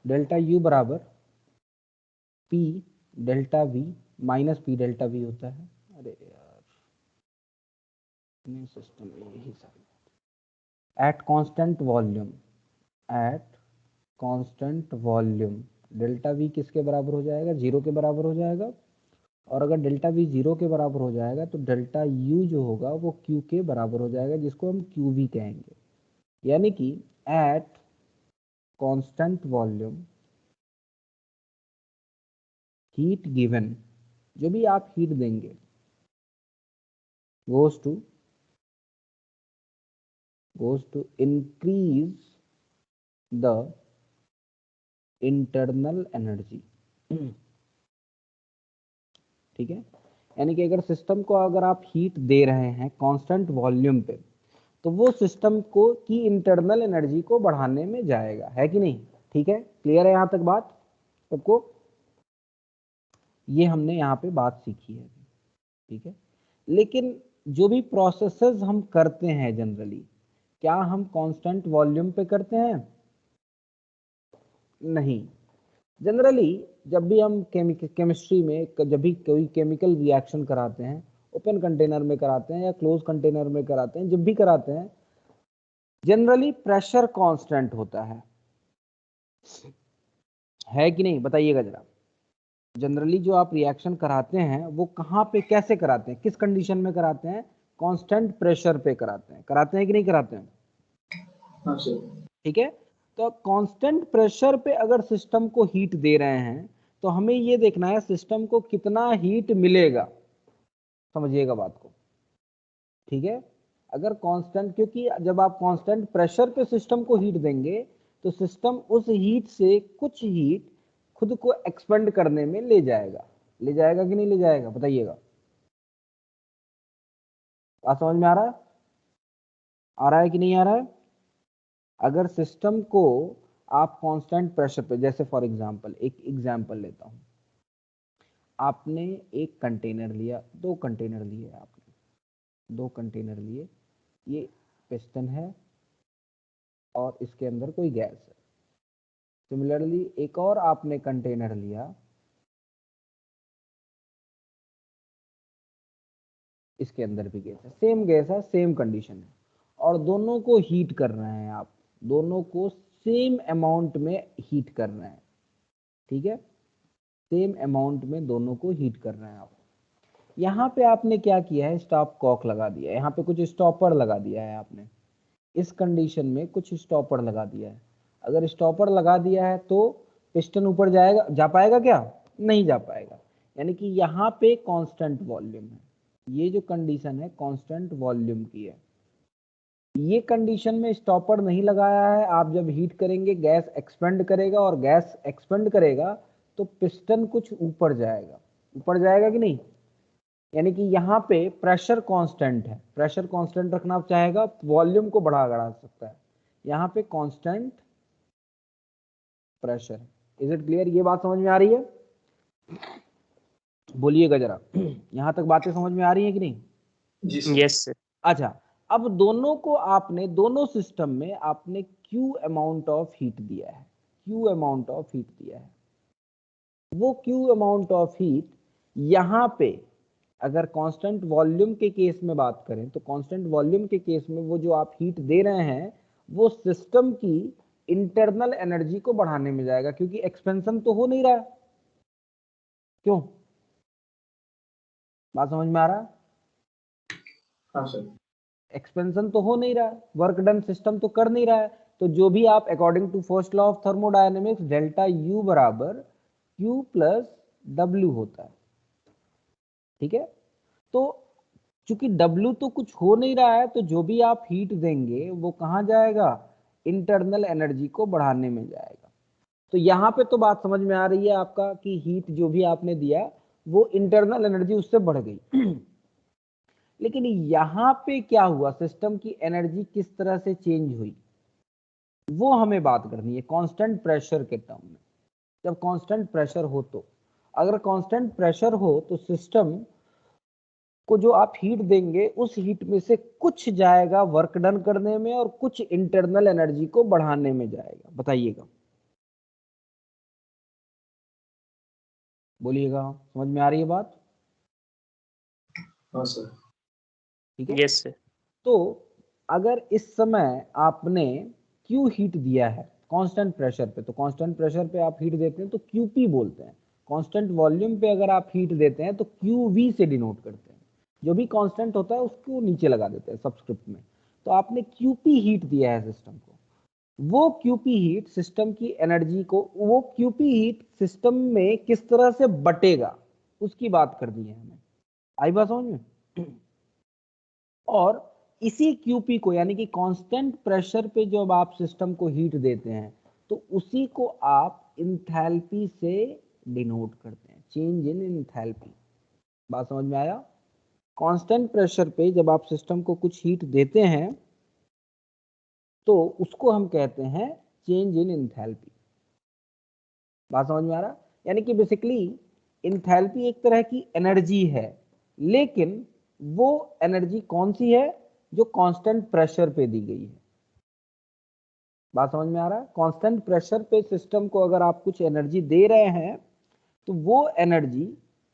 Delta U बराबर P delta we minus P delta we होता है। अरे यार सिस्टम में यही सारी at constant volume, at constant volume delta we किसके बराबर हो जाएगा, 0 के बराबर हो जाएगा। और अगर डेल्टा वी 0 के बराबर हो जाएगा तो डेल्टा यू जो होगा वो क्यू के बराबर हो जाएगा, जिसको हम क्यू वी कहेंगे। यानी कि at constant volume heat given, जो भी आप हीट देंगे goes to increase the internal energy। ठीक है, यानी कि अगर सिस्टम को अगर आप हीट दे रहे हैं कांस्टेंट वॉल्यूम पे, तो वो सिस्टम को की इंटरनल एनर्जी को बढ़ाने में जाएगा, है कि नहीं। ठीक है, क्लियर है यहां तक बात सबको। ये हमने यहाँ पे बात सीखी है। ठीक है, लेकिन जो भी प्रोसेसेस हम करते हैं जनरली, क्या हम कांस्टेंट वॉल्यूम पे करते हैं? नहीं। जनरली जब भी हम केमिस्ट्री में जब भी कोई केमिकल रिएक्शन कराते हैं, ओपन कंटेनर में कराते हैं या क्लोज कंटेनर में कराते हैं, जब भी कराते हैं जनरली प्रेशर कांस्टेंट होता है कि नहीं, बताइएगा जरा। जनरली जो आप रिएक्शन कराते हैं वो कहाँ पे कैसे कराते हैं, किस कंडीशन में कराते हैं? कांस्टेंट प्रेशर पे कराते हैं कि नहीं कराते हैं? हाँ सर। ठीक है, तो कांस्टेंट प्रेशर पे अगर सिस्टम को हीट दे रहे हैं तो हमें ये देखना है सिस्टम को कितना हीट मिलेगा, समझिएगा बात को। ठीक है, अगर कांस्टेंट, क्योंकि जब आप कांस्टेंट प्रेशर पे सिस्टम को हीट देंगे तो सिस्टम उस हीट से कुछ हीट खुद को एक्सपेंड करने में ले जाएगा कि नहीं ले जाएगा, बताइएगा। बात समझ में आ रहा है कि नहीं आ रहा है? अगर सिस्टम को आप कांस्टेंट प्रेशर पे, जैसे फॉर एग्जांपल एक एग्जांपल लेता हूं, आपने एक कंटेनर लिया, दो कंटेनर लिए आपने, दो कंटेनर लिए, ये पिस्टन है और इसके अंदर कोई गैस है। सिमिलरली एक और आपने कंटेनर लिया, इसके अंदर भी गैस है, सेम कंडीशन है, और दोनों को हीट कर रहे हैं आप, दोनों को सेम अमाउंट में हीट कर रहे हैं। ठीक है, सेम अमाउंट में दोनों को हीट कर रहे हैं आप। यहाँ पे आपने क्या किया है, स्टॉप कॉक लगा दिया है, यहाँ पे कुछ स्टॉपर लगा दिया है आपने, इस कंडीशन में कुछ स्टॉपर लगा दिया है। अगर स्टॉपर लगा दिया है तो पिस्टन ऊपर जाएगा, जा पाएगा क्या? नहीं जा पाएगा। यानी कि यहाँ पे कांस्टेंट वॉल्यूम है, ये जो कंडीशन है कांस्टेंट वॉल्यूम की है। ये कंडीशन में स्टॉपर नहीं लगाया है, आप जब हीट करेंगे गैस एक्सपेंड करेगा, और गैस एक्सपेंड करेगा तो पिस्टन कुछ ऊपर जाएगा कि नहीं। यानी कि यहाँ पे प्रेशर कांस्टेंट है, प्रेशर कांस्टेंट रखना चाहेगा, वॉल्यूम को बढ़ा सकता है। यहाँ पे constant pressure. Is it clear? ये बात समझ में आ रही है? बोलिएगा जरा। यहाँ तक बातें समझ में आ रही है कि नहीं? Yes sir. अच्छा, अब दोनों को आपने, दोनों सिस्टम में आपने क्यू अमाउंट ऑफ हीट दिया है, क्यू अमाउंट ऑफ हीट दिया है। वो क्यू अमाउंट ऑफ हीट यहाँ पे अगर कांस्टेंट वॉल्यूम के केस में बात करें तो कांस्टेंट वॉल्यूम के केस में वो जो आप हीट दे रहे हैं वो सिस्टम की इंटरनल एनर्जी को बढ़ाने में जाएगा, क्योंकि एक्सपेंशन तो हो नहीं रहा है। क्यों? बात समझ में आ रहा है? हाँ सर। एक्सपेंशन तो हो नहीं रहा है, वर्क डन सिस्टम तो कर नहीं रहा है। तो जो भी आप according to first law of thermodynamics delta U बराबर क्यू प्लस डब्ल्यू होता है। ठीक है, तो चूंकि W तो कुछ हो नहीं रहा है, तो जो भी आप हीट देंगे वो कहाँ जाएगा? इंटरनल एनर्जी को बढ़ाने में जाएगा। तो यहाँ पे तो बात समझ में आ रही है आपका कि हीट जो भी आपने दिया वो इंटरनल एनर्जी उससे बढ़ गई। लेकिन यहाँ पे क्या हुआ, सिस्टम की एनर्जी किस तरह से चेंज हुई, वो हमें बात करनी है कांस्टेंट प्रेशर के टर्म में। जब कांस्टेंट प्रेशर हो तो, अगर कांस्टेंट प्रेशर हो तो सिस्टम को जो आप हीट देंगे उस हीट में से कुछ जाएगा वर्क डन करने में और कुछ इंटरनल एनर्जी को बढ़ाने में जाएगा, बताइएगा। बोलिएगा, समझ में आ रही है बात? हाँ सर। ठीक है। Yes sir. तो अगर इस समय आपने Q हीट दिया है कांस्टेंट प्रेशर पे, तो कांस्टेंट प्रेशर पे आप हीट देते हैं तो QP बोलते हैं। कांस्टेंट वॉल्यूम पे अगर आप हीट देते हैं तो QV से डिनोट करते हैं। जो भी कांस्टेंट होता है उसको नीचे लगा देते हैं सबस्क्रिप्ट में। तो आपने QP हीट दिया है सिस्टम को, वो QP हीट सिस्टम की एनर्जी को, वो QP हीट सिस्टम में किस तरह से बटेगा उसकी बात कर दी है हमें। आई बात समझ में? और इसी QP को यानी कि कांस्टेंट प्रेशर पे जब आप सिस्टम को हीट देते हैं तो उसी को आप इंथैल्पी से डिनोट करते हैं, चेंज इन इंथैल्पी। बात समझ में आया? कांस्टेंट प्रेशर पे जब आप सिस्टम को कुछ हीट देते हैं तो उसको हम कहते हैं चेंज इन इंथैल्पी। बात समझ में आ रहा? यानी कि बेसिकली इंथैल्पी एक तरह की एनर्जी है, लेकिन वो एनर्जी कौन सी है? जो कांस्टेंट प्रेशर पे दी गई है। बात समझ में आ रहा है? कांस्टेंट प्रेशर पे सिस्टम को अगर आप कुछ एनर्जी दे रहे हैं तो वो एनर्जी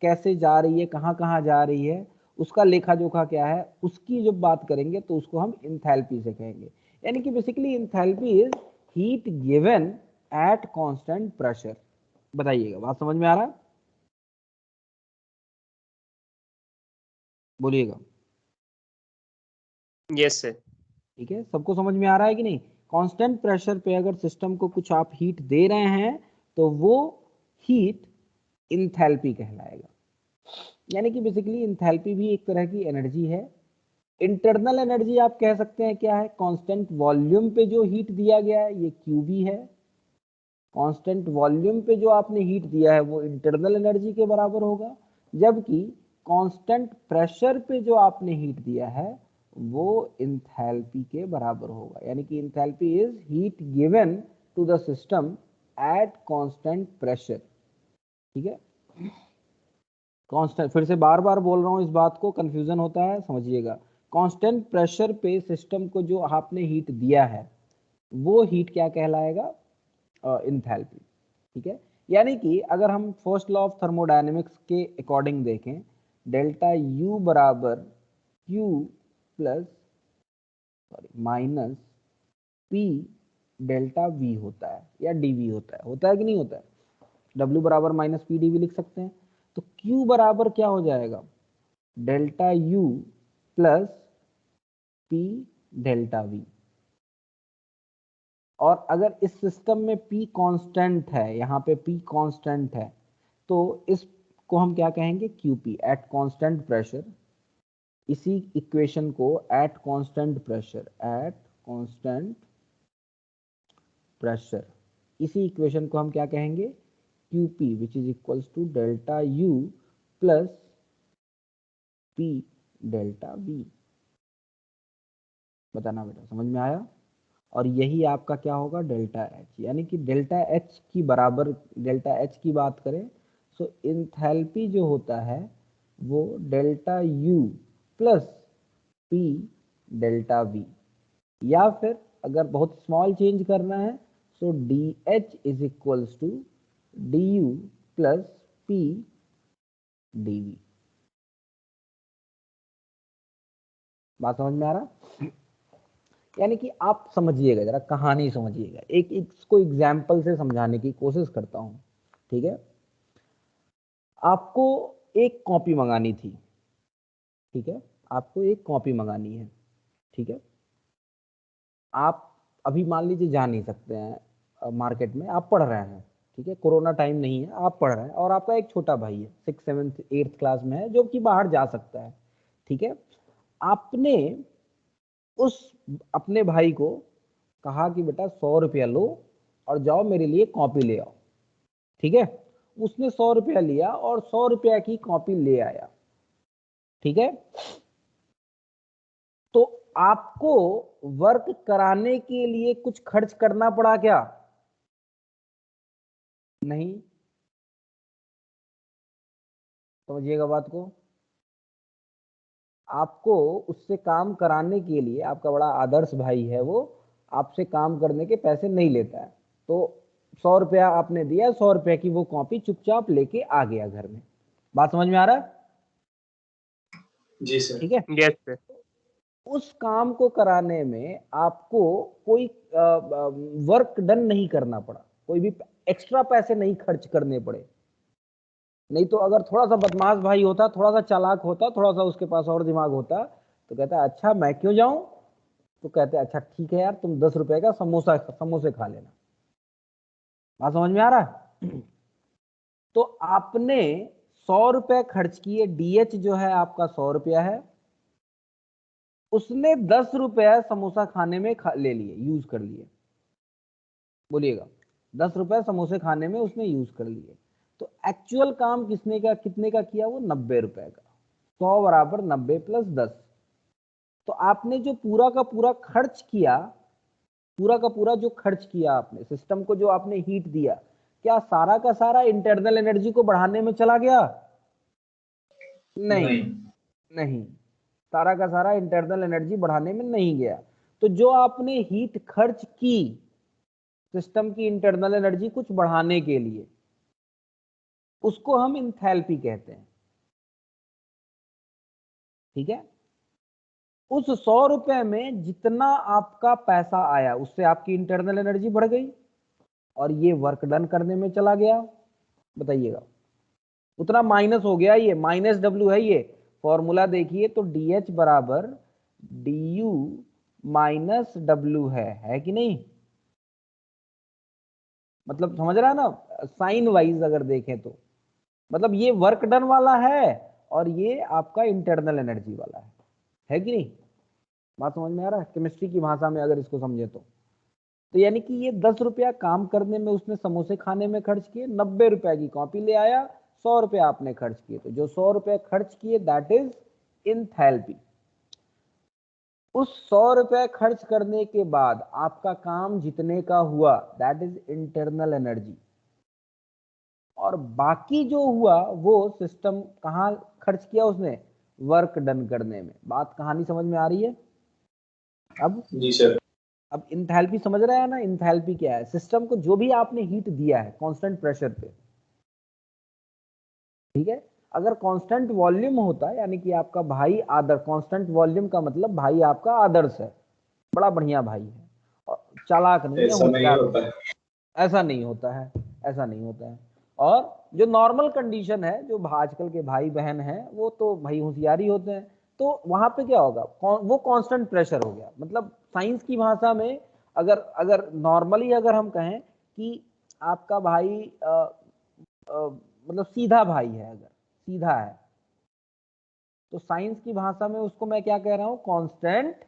कैसे जा रही है, कहाँ कहाँ जा रही है, उसका लेखा जोखा क्या है, उसकी जब बात करेंगे तो उसको हम इंथैल्पी से कहेंगे। यानी कि basically enthalpy is heat given at constant pressure. बताइएगा, बात समझ में आ रहा है? बोलिएगा। Yes sir. ठीक है, सबको समझ में आ रहा है कि नहीं? कांस्टेंट प्रेशर पे अगर सिस्टम को कुछ आप हीट दे रहे हैं तो वो हीट इंथैल्पी कहलाएगा। यानी कि बेसिकली इंथैल्पी भी एक तरह की एनर्जी है। इंटरनल एनर्जी आप कह सकते हैं क्या है? कांस्टेंट वॉल्यूम पे जो हीट दिया गया है ये QV है। कांस्टेंट वॉल्यूम पे जो आपने हीट दिया है वो इंटरनल एनर्जी के बराबर होगा, जबकि कांस्टेंट प्रेशर पे जो आपने हीट दिया है वो इंथैल्पी के बराबर होगा। यानी कि enthalpy is heat given to the system at constant pressure. ठीक है, कांस्टेंट, फिर से बार बार बोल रहा हूँ इस बात को, कंफ्यूजन होता है, समझिएगा। कांस्टेंट प्रेशर पे सिस्टम को जो आपने हीट दिया है वो हीट क्या कहलाएगा? इंथैल्पी। ठीक है, यानी कि अगर हम फर्स्ट लॉ ऑफ थर्मोडायनेमिक्स के अकॉर्डिंग देखें, डेल्टा U बराबर Q plus minus P delta V होता है या dV होता है कि नहीं होता है? W बराबर माइनस पी डी वी लिख सकते हैं। तो Q बराबर क्या हो जाएगा? Delta U plus P delta V। और अगर इस सिस्टम में P कांस्टेंट है, यहाँ पे P कांस्टेंट है, तो इसको हम क्या कहेंगे? QP at constant pressure. इसी इक्वेशन को एट कांस्टेंट प्रेशर, इसी इक्वेशन को हम क्या कहेंगे? QP which is equals to delta U plus P delta V। बताना बेटा, समझ में आया? और यही आपका क्या होगा? Delta H। यानी कि डेल्टा H की बराबर, डेल्टा H की बात करें तो इंथैल्पी जो होता है वो delta U plus P delta V, या फिर अगर बहुत स्मॉल चेंज करना है तो DH is equals to DU plus P DV। बात समझ में आ रहा? यानी कि आप समझिएगा, जरा कहानी समझिएगा, एक इसको एग्जाम्पल से समझाने की कोशिश करता हूं। ठीक है, आपको एक कॉपी मंगानी थी। ठीक है, आपको एक कॉपी मंगानी है। ठीक है, आप अभी मान लीजिए जा नहीं सकते हैं मार्केट में, आप पढ़ रहे हैं। ठीक है, कोरोना टाइम नहीं है, आप पढ़ रहे हैं और आपका एक छोटा भाई है 6th 7th 8th क्लास में है जो कि बाहर जा सकता है। ठीक है, आपने उस अपने भाई को कहा कि बेटा 100 रुपया लो और जाओ मेरे लिए कॉपी ले आओ। ठीक है, उसने 100 रुपया लिया और 100 रुपया की कॉपी ले आया। ठीक है, तो आपको वर्क कराने के लिए कुछ खर्च करना पड़ा क्या? नहीं, समझिएगा बात को। आपको उससे काम कराने के लिए, आपका बड़ा आदर्श भाई है वो, आपसे काम करने के पैसे नहीं लेता है, तो 100 रुपया आपने दिया, 100 रुपए की वो कॉपी चुपचाप लेके आ गया घर में। बात समझ में आ रहा है? जी सर। ठीक है। Yes sir. उस काम को कराने में आपको कोई वर्क डन नहीं करना पड़ा, कोई भी एक्स्ट्रा पैसे नहीं खर्च करने पड़े। नहीं तो अगर थोड़ा सा बदमाश भाई होता, थोड़ा सा चालाक होता, थोड़ा सा उसके पास और दिमाग होता, तो कहता अच्छा मैं क्यों जाऊं, तो कहते अच्छा ठीक है यार, तुम 10 रुपए का समोसे खा लेना। बात समझ में आ रहा है? तो आपने 100 रुपए खर्च किए, डीएच जो है आपका 100 रुपया है, उसने 10 रुपया समोसा खाने में ले लिए, यूज कर लिए। बोलिएगा, 10 रुपए समोसे खाने में उसने यूज कर लिए। तो एक्चुअल काम कितने का किया? वो 90 रुपए का। 100 बराबर 90 प्लस 10। तो आपने जो पूरा का पूरा खर्च किया, पूरा का पूरा जो खर्च किया आपने, सिस्टम को जो आपने हीट दिया, क्या सारा का सारा इंटरनल एनर्जी को बढ़ाने में चला गया? नहीं, नहीं, सारा का सारा इंटरनल एनर्जी बढ़ाने में नहीं गया। तो जो आपने हीट खर्च की सिस्टम की इंटरनल एनर्जी कुछ बढ़ाने के लिए, उसको हम इंथैल्पी कहते हैं। ठीक है। उस 100 रुपए में जितना आपका पैसा आया, उससे आपकी इंटरनल एनर्जी बढ़ गई और ये वर्क डन करने में चला गया। बताइएगा, उतना माइनस हो गया, ये माइनस डब्ल्यू है। ये फॉर्मूला देखिए तो डी एच बराबर डी यू माइनस डब्ल्यू है कि नहीं? मतलब समझ रहा है ना, साइन वाइज अगर देखें तो मतलब ये वर्क डन वाला है और ये आपका इंटरनल एनर्जी वाला है कि नहीं? बात समझ में आ रहा है? केमिस्ट्री की भाषा में अगर इसको समझे तो यानी कि ये 10 रुपया काम करने में उसने समोसे खाने में खर्च किए, 90 रुपए की कॉपी ले आया, 100 रुपए आपने खर्च किए। तो जो 100 रुपए खर्च किए दैट इज इंथैल्पी। उस 100 रुपए खर्च करने के बाद आपका काम जितने का हुआ दैट इज इंटरनल एनर्जी। और बाकी जो हुआ वो सिस्टम कहाँ खर्च किया उसने? वर्क डन करने में। बात कहानी समझ में आ रही है अब? जी सर। अब इंथैल्पी समझ रहा है ना? इंथैल्पी क्या है? सिस्टम को जो भी आपने हीट दिया है कांस्टेंट प्रेशर पे, ठीक है, अगर कांस्टेंट वॉल्यूम होता है, यानी कि आपका भाई आदर्श, कांस्टेंट वॉल्यूम का मतलब भाई आपका आदर्श है, बड़ा बढ़िया भाई है और चालाक नहीं है, ऐसा नहीं होशियार होता है। ऐसा नहीं होता है, ऐसा नहीं होता है। और जो नॉर्मल कंडीशन है, जो आजकल के भाई बहन हैं वो तो भाई होशियारी होते हैं, तो वहां पे क्या होगा? वो कांस्टेंट प्रेशर हो गया। मतलब साइंस की भाषा में अगर अगर नॉर्मली अगर हम कहें कि आपका भाई मतलब सीधा भाई है, अगर सीधा है, तो साइंस की भाषा में उसको मैं क्या कह रहा हूं? Constant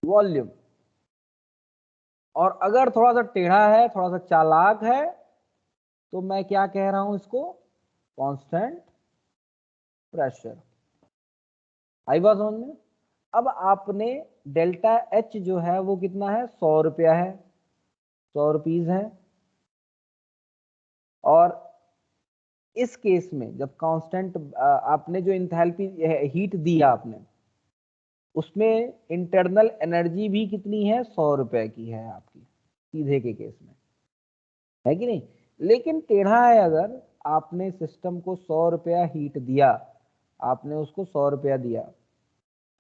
volume. और अगर थोड़ा सा टेढ़ा है, थोड़ा सा चालाक है, तो मैं क्या कह रहा हूं इसको? Constant pressure. आई बात समझ में? अब आपने डेल्टा एच जो है वो कितना है? 100 रुपया है, 100 रुपीज है। और इस केस में जब कांस्टेंट आपने जो इंथैल्पी हीट दिया आपने, उसमें इंटरनल एनर्जी भी कितनी है? 100 रुपए की है आपकी, सीधे के केस में, है कि नहीं? लेकिन टेढ़ा है, अगर आपने सिस्टम को 100 रुपया हीट दिया, आपने उसको 100 रुपया दिया,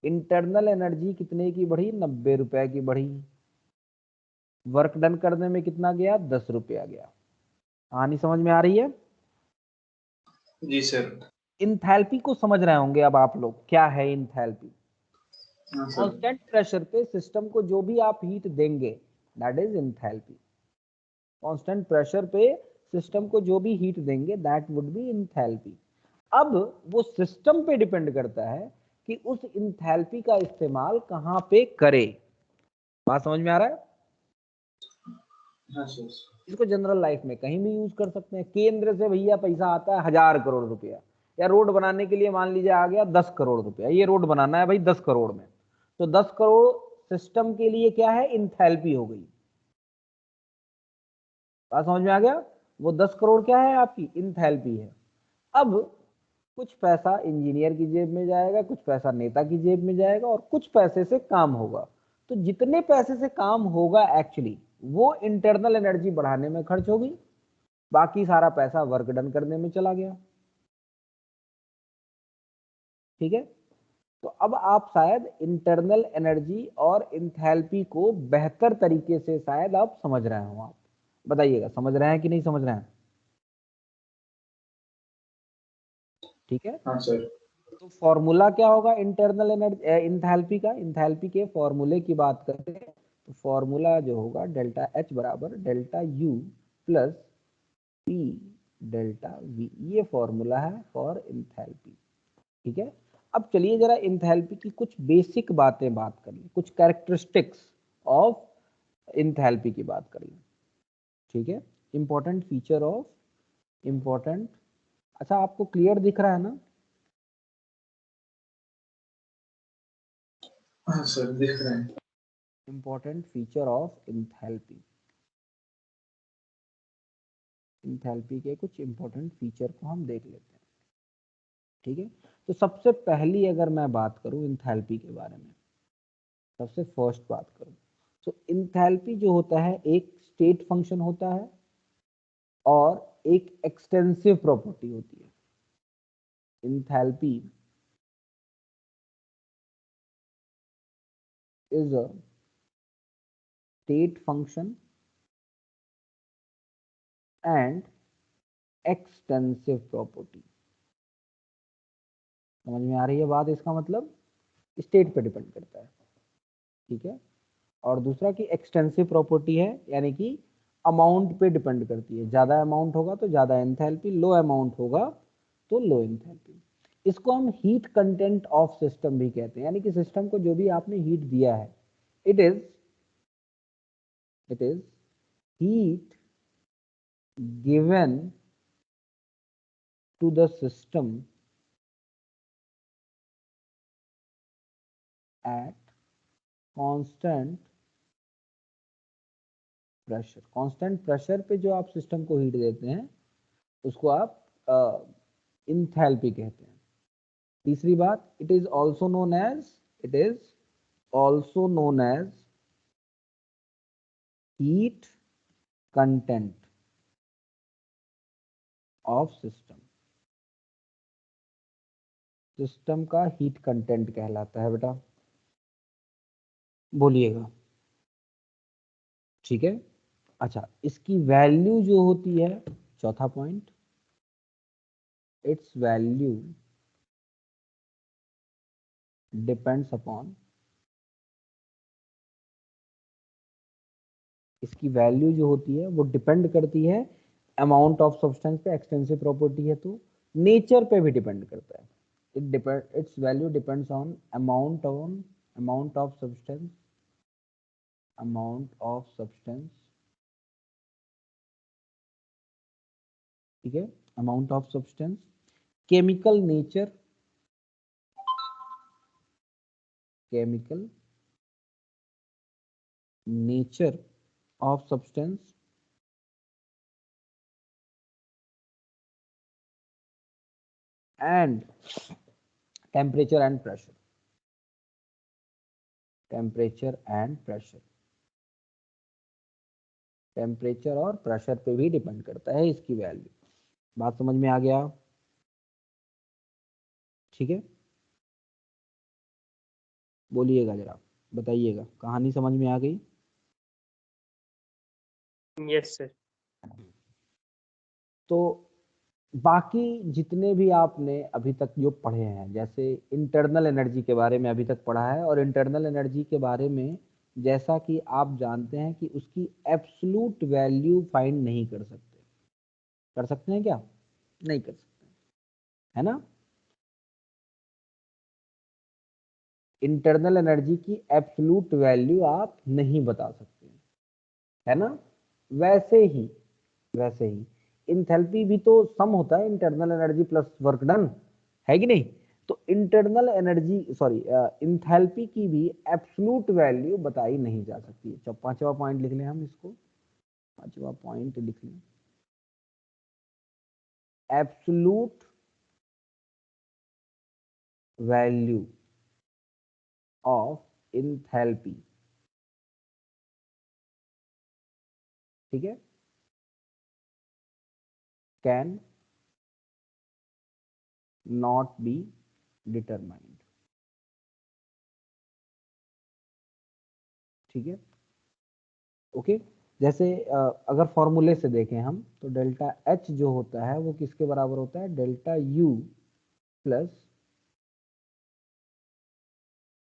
इंटरनल एनर्जी कितने की बढ़ी? 90 रुपए की बढ़ी। वर्क डन करने में कितना गया? 10 रुपया गया। कहानी समझ में आ रही है? जी सर। इंथैल्पी को समझ रहे होंगे अब आप लोग, क्या है इंथैल्पी? हाँ सर। कांस्टेंट प्रेशर पे सिस्टम को जो भी आप हीट देंगे that is enthalpy. Constant pressure पे सिस्टम को जो भी हीट देंगे दैट वुड बी इंथैल्पी। अब वो सिस्टम पे डिपेंड करता है कि उस इंथैल्पी का इस्तेमाल कहां पे करे। बात समझ में आ रहा है? हाँ सर। इसको जनरल लाइफ में कहीं भी यूज कर सकते हैं। केंद्र से भैया पैसा आता है 1000 करोड़ रुपया, या रोड बनाने के लिए मान लीजिए आ गया 10 करोड़ रुपया, ये रोड बनाना है भाई 10 करोड़ में, तो 10 करोड़ सिस्टम के लिए क्या है? इंथैल्पी हो गई। बात समझ में आ गया? वो 10 करोड़ क्या है? आपकी इंथैल्पी है। अब कुछ पैसा इंजीनियर की जेब में जाएगा, कुछ पैसा नेता की जेब में जाएगा, और कुछ पैसे से काम होगा। तो जितने पैसे से काम होगा एक्चुअली वो इंटरनल एनर्जी बढ़ाने में खर्च हो गई, बाकी सारा पैसा वर्क डन करने में चला गया। ठीक है, तो अब आप शायद इंटरनल एनर्जी और इंथैल्पी को बेहतर तरीके से शायद आप समझ रहे हो। आप बताइएगा समझ रहे हैं कि नहीं समझ रहे हैं? ठीक है, हाँ सर। तो फॉर्मूला क्या होगा इंटरनल एनर्जी इंथैल्पी का? इंथैल्पी के फॉर्मूले की बात करते हैं तो फॉर्मूला जो होगा डेल्टा एच बराबर delta U plus P delta we, ये फॉर्मूला है फॉर इंथैल्पी। ठीक है, अब चलिए जरा इंथैल्पी की कुछ बेसिक बातें बात कर लें, कुछ कैरेक्टरिस्टिक्स ऑफ इंथैल्पी की बात कर लें। ठीक है, इंपॉर्टेंट फीचर ऑफ इंपॉर्टेंट, अच्छा आपको क्लियर दिख रहा है ना? हाँ सर, दिख रहे हैं। Important feature of enthalpy, enthalpy के कुछ इंपॉर्टेंट फीचर को हम देख लेते हैं। ठीक है, तो सबसे पहली अगर मैं बात करूं इंथैल्पी के बारे में, सबसे फर्स्ट बात करूं तो इंथैल्पी जो होता है एक स्टेट फंक्शन होता है और एक एक्सटेंसिव प्रॉपर्टी होती है। Enthalpy is a state function and extensive property. समझ में आ रही है बात? इसका मतलब स्टेट पे डिपेंड करता है। ठीक है, और दूसरा की एक्सटेंसिव प्रॉपर्टी है, यानी कि अमाउंट पे डिपेंड करती है। ज्यादा अमाउंट होगा तो ज्यादा एंथैल्पी, लो अमाउंट होगा तो लो एंथैल्पी। इसको हम हीट कंटेंट ऑफ सिस्टम भी कहते हैं, यानी कि सिस्टम को जो भी आपने हीट दिया है, it is heat given to the system at constant pressure. Constant pressure पे जो आप सिस्टम को हीट देते हैं उसको आप इंथैल्पी कहते हैं। तीसरी बात, it is also known as, it is also known as heat content of system. System का हीट कंटेंट कहलाता है बेटा, बोलिएगा। ठीक है, अच्छा इसकी वैल्यू जो होती है, चौथा point, it's value depends upon, इसकी वैल्यू जो होती है वो डिपेंड करती है अमाउंट ऑफ सब्सटेंस पे। एक्सटेंसिव प्रॉपर्टी है तो नेचर पे भी डिपेंड करता है। It's value depends on amount of substance, amount of substance. ठीक है, amount of substance, chemical nature, chemical nature of substance and temperature and pressure, temperature and pressure, temperature और pressure पे भी डिपेंड करता है इसकी वैल्यू। बात समझ में आ गया? ठीक है, बोलिएगा जरा, बताइएगा, कहानी समझ में आ गई? Yes sir. तो बाकी जितने भी आपने अभी तक जो पढ़े हैं, जैसे इंटरनल एनर्जी के बारे में अभी तक पढ़ा है, और इंटरनल एनर्जी के बारे में जैसा कि आप जानते हैं कि उसकी एब्सोल्यूट वैल्यू फाइंड नहीं कर सकते। कर सकते हैं क्या? नहीं कर सकते, है ना? इंटरनल एनर्जी की एब्सोल्यूट वैल्यू आप नहीं बता सकते, है ना? वैसे ही इंथैल्पी भी तो सम होता है internal energy plus work done, है कि नहीं? तो इंटरनल एनर्जी सॉरी इंथैल्पी की भी एब्सोल्यूट वैल्यू बताई नहीं जा सकती। जब पांचवा पॉइंट लिख लें हम इसको, पांचवा पॉइंट लिख लें, एब्सोल्यूट वैल्यू ऑफ इंथैल्पी ठीक है, कैन नॉट बी डिटरमाइंड, ठीक है, ओके। जैसे अगर फॉर्मूले से देखें हम तो डेल्टा एच जो होता है वो किसके बराबर होता है, delta U plus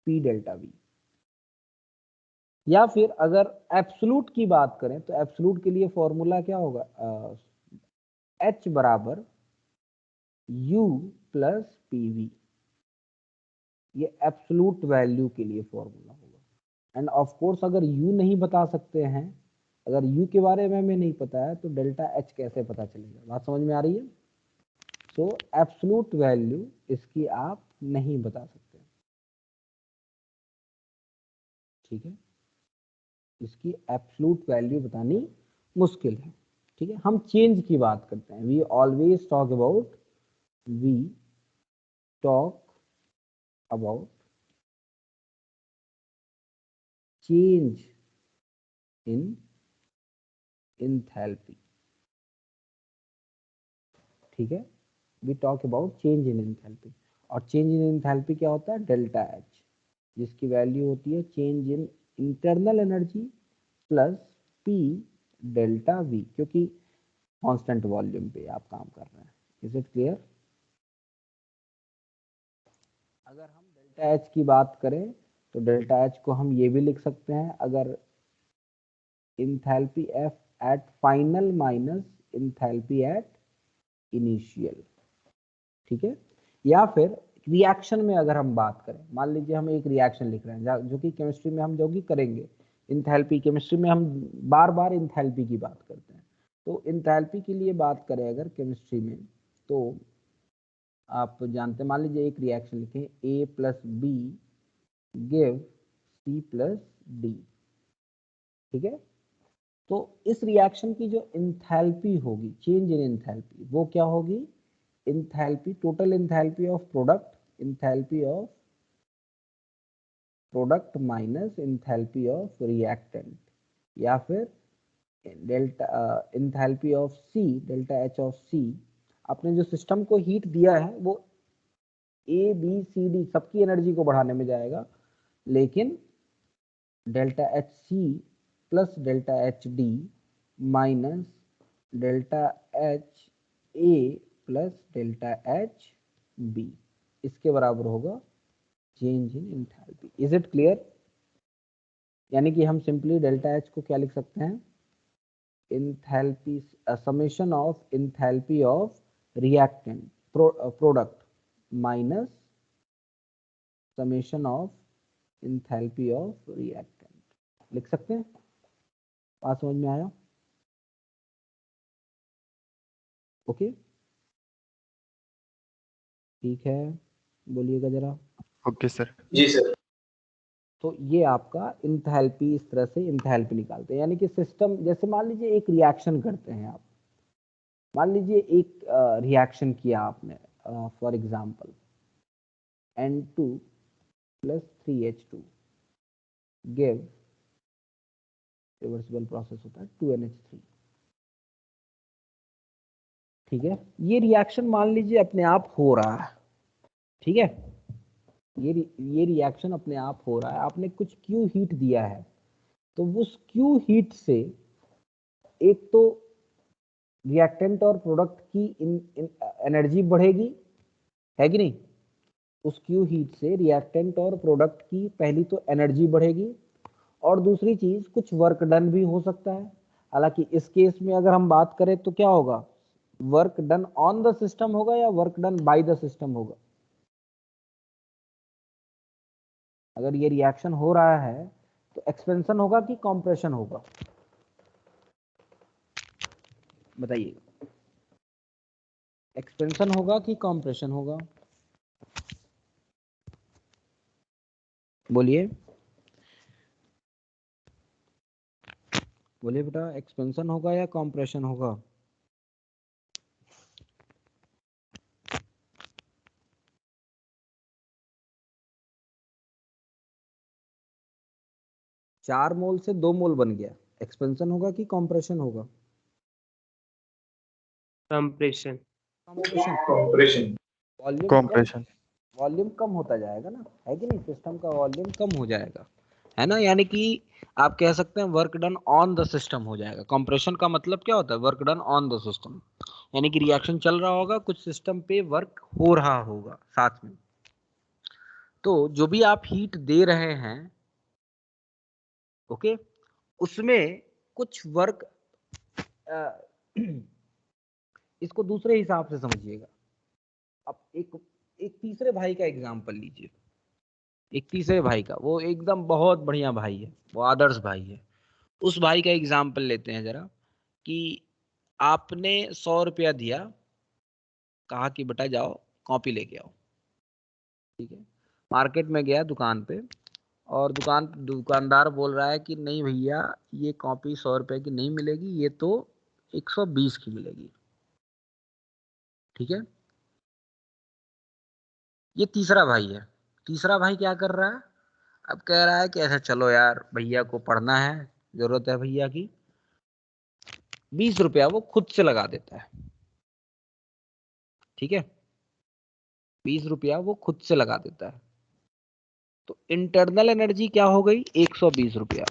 P delta we. या फिर अगर एब्सोल्यूट की बात करें तो एब्सोल्यूट के लिए फॉर्मूला क्या होगा, एच बराबर यू प्लस पी वी, ये एब्सोल्यूट वैल्यू के लिए फॉर्मूला होगा। एंड ऑफ कोर्स अगर यू नहीं बता सकते हैं, अगर यू के बारे में हमें नहीं पता है तो डेल्टा एच कैसे पता चलेगा, बात समझ में आ रही है। सो एब्सोल्यूट वैल्यू इसकी आप नहीं बता सकते, ठीक है, इसकी एब्सोल्यूट वैल्यू बतानी मुश्किल है, ठीक है। हम चेंज की बात करते हैं, we always talk about, we talk about change in enthalpy, ठीक है, we talk about change in enthalpy. और चेंज इन एंथैल्पी क्या होता है, डेल्टा एच, जिसकी वैल्यू होती है change in internal energy plus P delta V, क्योंकि कांस्टेंट वॉल्यूम पे आप काम कर रहे हैं। Is it clear. अगर हम डेल्टा एच की बात करें तो डेल्टा एच को हम ये भी लिख सकते हैं, अगर enthalpy F at final minus enthalpy at initial, ठीक है। या फिर रिएक्शन में अगर हम बात करें, मान लीजिए हम एक रिएक्शन लिख रहे हैं जो कि केमिस्ट्री में हम जो कि करेंगे, इंथैल्पी, केमिस्ट्री में हम बार बार इंथैल्पी की बात करते हैं। तो इंथैल्पी के लिए बात करें अगर केमिस्ट्री में, तो आप जानते हैं, मान लीजिए एक रिएक्शन लिखें, A plus B give C plus D, ठीक है। तो इस रिएक्शन की जो इंथैल्पी होगी, चेंज इन इंथैल्पी, वो क्या होगी, enthalpy, total enthalpy of product, enthalpy of product minus enthalpy of reactant, या फिर delta enthalpy of C, delta H of C. आपने जो सिस्टम को हीट दिया है वो ए बी सी डी सबकी एनर्जी को बढ़ाने में जाएगा, लेकिन delta H C plus delta H D minus delta H A plus delta H B, इसके बराबर होगा change in enthalpy. Is it clear. यानी कि हम सिंपली डेल्टा एच को क्या लिख सकते हैं, enthalpy, summation of enthalpy of reactant product minus summation of enthalpy of reactant, लिख सकते हैं। बात समझ में आया, ओके, ठीक है, बोलिएगा जरा। Okay sir. जी सर। तो ये आपका इंथैल्पी, इस तरह से इंथैल्पी निकालते हैं। यानी कि सिस्टम, जैसे मान लीजिए एक रिएक्शन करते हैं आप, मान लीजिए एक रिएक्शन किया आपने, for example N2 plus 3H2 give, reversible process होता है, 2NH3, ठीक है। ये रिएक्शन मान लीजिए अपने आप हो रहा है, ठीक है, ये रिएक्शन अपने आप हो रहा है, आपने कुछ क्यू हीट दिया है, तो उस क्यू हीट से एक तो रिएक्टेंट और प्रोडक्ट की एनर्जी बढ़ेगी, है कि नहीं। उस क्यू हीट से रिएक्टेंट और प्रोडक्ट की पहली तो एनर्जी बढ़ेगी, और दूसरी चीज कुछ वर्क डन भी हो सकता है। हालांकि इस केस में अगर हम बात करें तो क्या होगा, work done on the system होगा या work done by the system होगा। अगर ये रिएक्शन हो रहा है तो एक्सपेंशन होगा कि कॉम्प्रेशन होगा, बताइए, एक्सपेंशन होगा कि कॉम्प्रेशन होगा, बोलिए बोलिए बेटा, एक्सपेंशन होगा या कॉम्प्रेशन होगा। चार मोल से 2 मोल बन गया, एक्सपेंशन होगा कि कंप्रेशन होगा? कंप्रेशन। कंप्रेशन। कंप्रेशन। वॉल्यूम कम होता जाएगा ना, है कि नहीं? सिस्टम का वॉल्यूम कम हो जाएगा, है ना? यानी कि आप कह सकते हैं work done on the system हो जाएगा। कंप्रेशन का मतलब क्या होता है? Work done on the system, यानी कि रिएक्शन चल रहा होगा, कुछ सिस्टम पे वर्क हो रहा होगा साथ में। तो जो भी आप हीट दे रहे हैं, ओके, उसमें कुछ वर्क, इसको दूसरे हिसाब से समझिएगा। अब एक तीसरे भाई का एग्जांपल लीजिए। एक तीसरे भाई का, वो एकदम बहुत बढ़िया भाई है, वो आदर्श भाई है। उस भाई का एग्जांपल लेते हैं जरा, कि आपने 100 रुपया दिया, कहा कि बेटा जाओ कॉपी लेके आओ, ठीक है? मार्केट में गया दुकान पे, और दुकानदार बोल रहा है कि नहीं भैया, ये कॉपी 100 रुपए की नहीं मिलेगी, ये तो 120 की मिलेगी, ठीक है? ये तीसरा भाई है। तीसरा भाई क्या कर रहा है? अब कह रहा है कि ऐसा चलो यार, भैया को पढ़ना है, जरूरत है भैया की, 20 रुपया वो खुद से लगा देता है, ठीक है? 20 रुपया वो खुद से लगा देता है। तो इंटरनल एनर्जी क्या हो गई? 120 रुपया।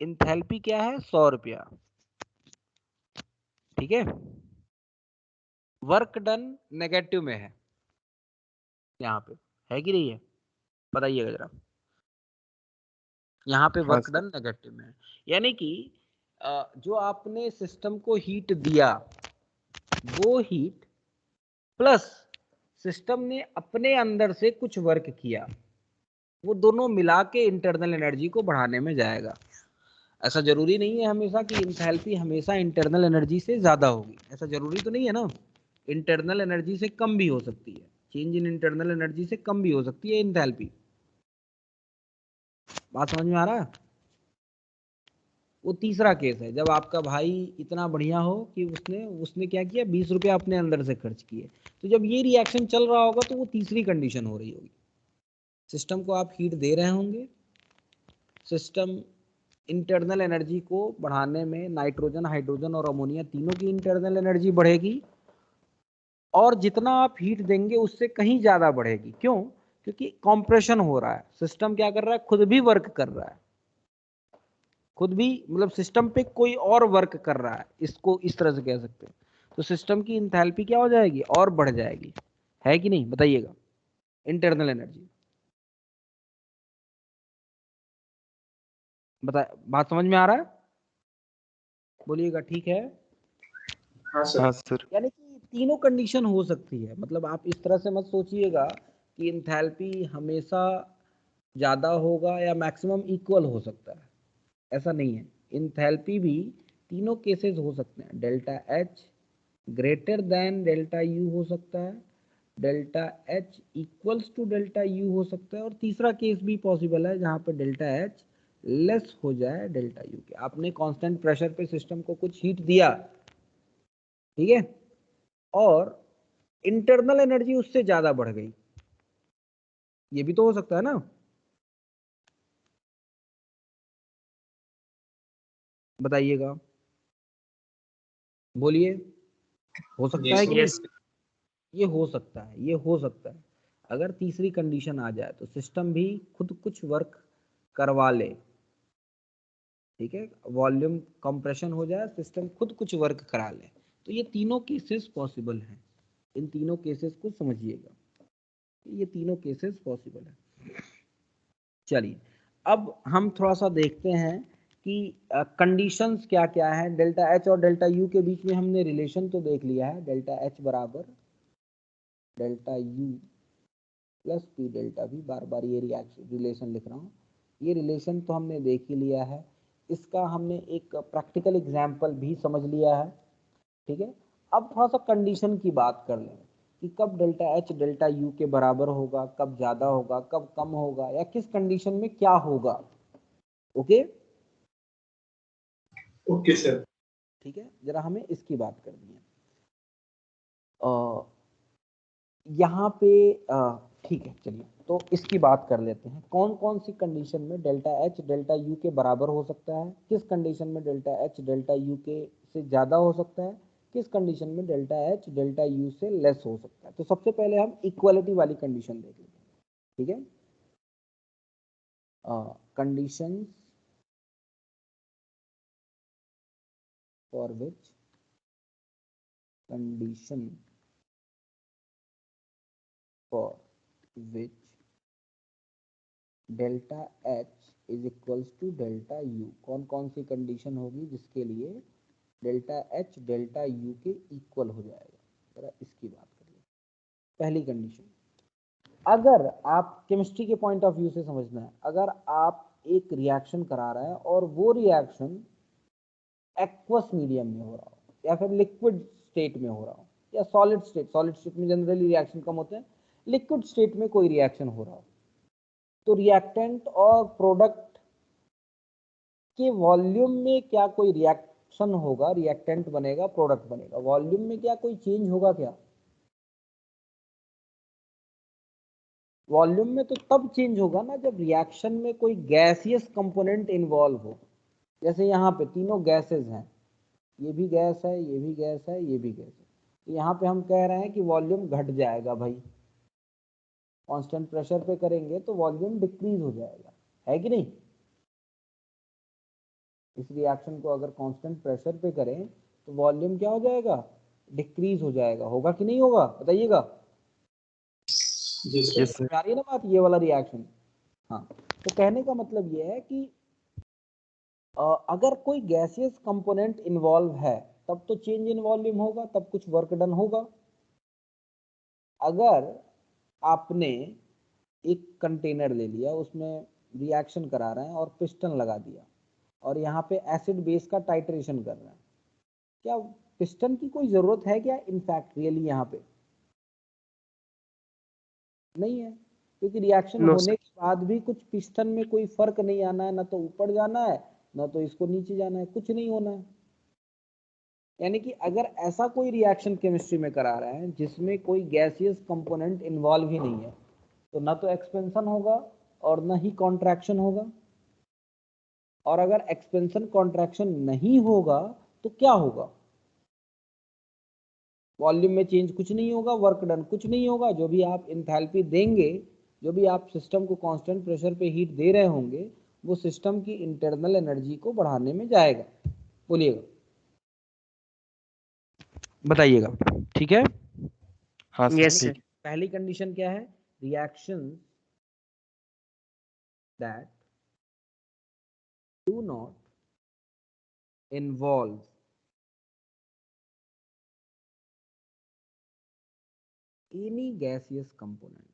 इंथैल्पी क्या है? 100 रुपया, ठीक है? वर्क डन नेगेटिव में है यहाँ पे, है कि नहीं है? बताइएगा जरा। यहाँ पे वर्क डन नेगेटिव में है, यानी कि जो आपने सिस्टम को हीट दिया, वो हीट प्लस सिस्टम ने अपने अंदर से कुछ वर्क किया, वो दोनों मिला के इंटरनल एनर्जी को बढ़ाने में जाएगा। ऐसा जरूरी नहीं है हमेशा कि इंथैल्पी हमेशा इंटरनल एनर्जी से ज्यादा होगी, ऐसा जरूरी तो नहीं है ना। इंटरनल एनर्जी से कम भी हो सकती है, चेंज इन इंटरनल एनर्जी से कम भी हो सकती है इंथैल्पी। बात समझ में आ रहा है? वो तीसरा केस है, जब आपका भाई इतना बढ़िया हो कि उसने क्या किया, 20 रुपया अपने अंदर से खर्च किए। तो जब ये रिएक्शन चल रहा होगा तो वो तीसरी कंडीशन हो रही होगी। सिस्टम को आप हीट दे रहे होंगे, सिस्टम इंटरनल एनर्जी को बढ़ाने में नाइट्रोजन, हाइड्रोजन और अमोनिया तीनों की इंटरनल एनर्जी बढ़ेगी, और जितना आप हीट देंगे उससे कहीं ज्यादा बढ़ेगी। क्यों? क्योंकि कंप्रेशन हो रहा है, सिस्टम क्या कर रहा है? खुद भी वर्क कर रहा है, खुद भी, मतलब सिस्टम पे कोई और वर्क कर रहा है, इसको इस तरह से कह सकते हैं। तो सिस्टम की इंथैल्पी क्या हो जाएगी? और बढ़ जाएगी, है कि नहीं? बताइएगा। इंटरनल एनर्जी, बता, बात समझ में आ रहा है? बोलिएगा, ठीक है? हाँ सर। यानी कि तीनों कंडीशन हो सकती है, मतलब आप इस तरह से मत सोचिएगा कि इंथैल्पी हमेशा ज्यादा होगा या मैक्सिमम इक्वल हो सकता है, ऐसा नहीं है। इंथैल्पी भी तीनों केसेस हो सकते हैं, delta H greater than delta U हो सकता है, delta H equals to delta U हो सकता है, और तीसरा केस भी पॉसिबल है जहां पे डेल्टा एच लेस हो जाए डेल्टा यू के। आपने कांस्टेंट प्रेशर पे सिस्टम को कुछ हीट दिया, ठीक है, और इंटरनल एनर्जी उससे ज्यादा बढ़ गई, ये भी तो हो सकता है ना? बताइएगा, बोलिए, हो सकता है कि नहीं? ये हो सकता है, ये हो सकता है। अगर तीसरी कंडीशन आ जाए तो सिस्टम भी खुद कुछ वर्क करवा ले, ठीक है, वॉल्यूम कंप्रेशन हो जाए, सिस्टम खुद कुछ वर्क करा ले, तो ये तीनों केसेस पॉसिबल हैं। इन तीनों केसेस को समझिएगा, ये तीनों केसेस पॉसिबल है। चलिए, अब हम थोड़ा सा देखते हैं कि कंडीशंस क्या क्या है। डेल्टा एच और डेल्टा यू के बीच में हमने रिलेशन तो देख लिया है, डेल्टा एच बराबर delta U plus P delta V, बार बार ये रिलेशन लिख रहा हूँ, ये रिलेशन तो हमने देख ही लिया है। इसका हमने एक प्रैक्टिकल एग्जाम्पल भी समझ लिया है, ठीक है। अब थोड़ा सा कंडीशन की बात कर लें कि कब डेल्टा एच डेल्टा यू के बराबर होगा, कब ज्यादा होगा, कब कम होगा, या किस कंडीशन में क्या होगा। Okay okay sir. ठीक है, जरा हमें इसकी बात करनी है। यहाँ पे ठीक है, चलिए तो इसकी बात कर लेते हैं, कौन कौन सी कंडीशन में डेल्टा एच डेल्टा यू के बराबर हो सकता है, किस कंडीशन में डेल्टा एच डेल्टा यू के से ज़्यादा हो सकता है, किस कंडीशन में डेल्टा एच डेल्टा यू से लेस हो सकता है। तो सबसे पहले हम इक्वलिटी वाली कंडीशन देख लेते हैं, ठीक है। Conditions for which condition for which delta H is equals to delta U, कौन कौन सी कंडीशन होगी जिसके लिए डेल्टा एच डेल्टा यू के इक्वल हो जाएगा, जरा इसकी बात करिए। पहली कंडीशन, अगर आप केमिस्ट्री के पॉइंट ऑफ व्यू से समझना है, अगर आप एक रिएक्शन करा रहे हैं और वो रिएक्शन एक्वस मीडियम में हो रहा हो या फिर लिक्विड स्टेट में हो रहा हो या सॉलिड स्टेट में जनरली रिएक्शन कम होते हैं, लिक्विड स्टेट में कोई रिएक्शन हो रहा हो, तो रिएक्टेंट और प्रोडक्ट के वॉल्यूम में क्या कोई रिएक्शन होगा, रिएक्टेंट बनेगा प्रोडक्ट बनेगा, वॉल्यूम में क्या कोई चेंज होगा क्या? वॉल्यूम में तो तब चेंज होगा ना जब रिएक्शन में कोई गैसियस कंपोनेंट इन्वॉल्व हो। जैसे यहाँ पे तीनों गैसेस हैं, ये भी गैस है, ये भी गैस है, ये भी गैस है, तो यहाँ पे हम कह रहे हैं कि वॉल्यूम घट जाएगा भाई, कांस्टेंट प्रेशर पे करेंगे तो वॉल्यूम डिक्रीज हो जाएगा, है कि नहीं? इस रिएक्शन को अगर कांस्टेंट प्रेशर पे करें तो वॉल्यूम क्या हो जाएगा, डिक्रीज हो जाएगा, होगा कि नहीं होगा, बताइएगा। आ रही है ना बात, ये वाला रिएक्शन। हाँ, तो कहने का मतलब ये है कि अगर कोई गैसियस कंपोनेंट इन्वॉल्व है तब तो चेंज इन वॉल्यूम होगा, तब कुछ वर्क डन होगा। अगर आपने एक कंटेनर ले लिया, उसमें रिएक्शन करा रहे हैं और पिस्टन लगा दिया और यहाँ पे एसिड बेस का टाइट्रेशन कर रहे हैं, क्या पिस्टन की कोई जरूरत है क्या इनफैक्ट रियली? यहाँ पे नहीं है, क्योंकि रिएक्शन होने के बाद भी कुछ पिस्टन में कोई फर्क नहीं आना है, ना तो ऊपर जाना है ना तो इसको नीचे जाना है, कुछ नहीं होना है। यानी कि अगर ऐसा कोई रिएक्शन केमिस्ट्री में करा रहे हैं जिसमें कोई गैसियस कंपोनेंट इन्वॉल्व ही नहीं है, तो ना तो एक्सपेंशन होगा और ना ही कॉन्ट्रैक्शन होगा। और अगर एक्सपेंशन कॉन्ट्रैक्शन नहीं होगा तो क्या होगा? वॉल्यूम में चेंज कुछ नहीं होगा, वर्क डन कुछ नहीं होगा, जो भी आप इंथैल्पी देंगे, जो भी आप सिस्टम को कांस्टेंट प्रेशर पे हीट दे रहे होंगे, वो सिस्टम की इंटरनल एनर्जी को बढ़ाने में जाएगा। बोलिएगा, बताइएगा, ठीक है। हाँ सर। पहली कंडीशन क्या है? Reaction that do not involve any gaseous component,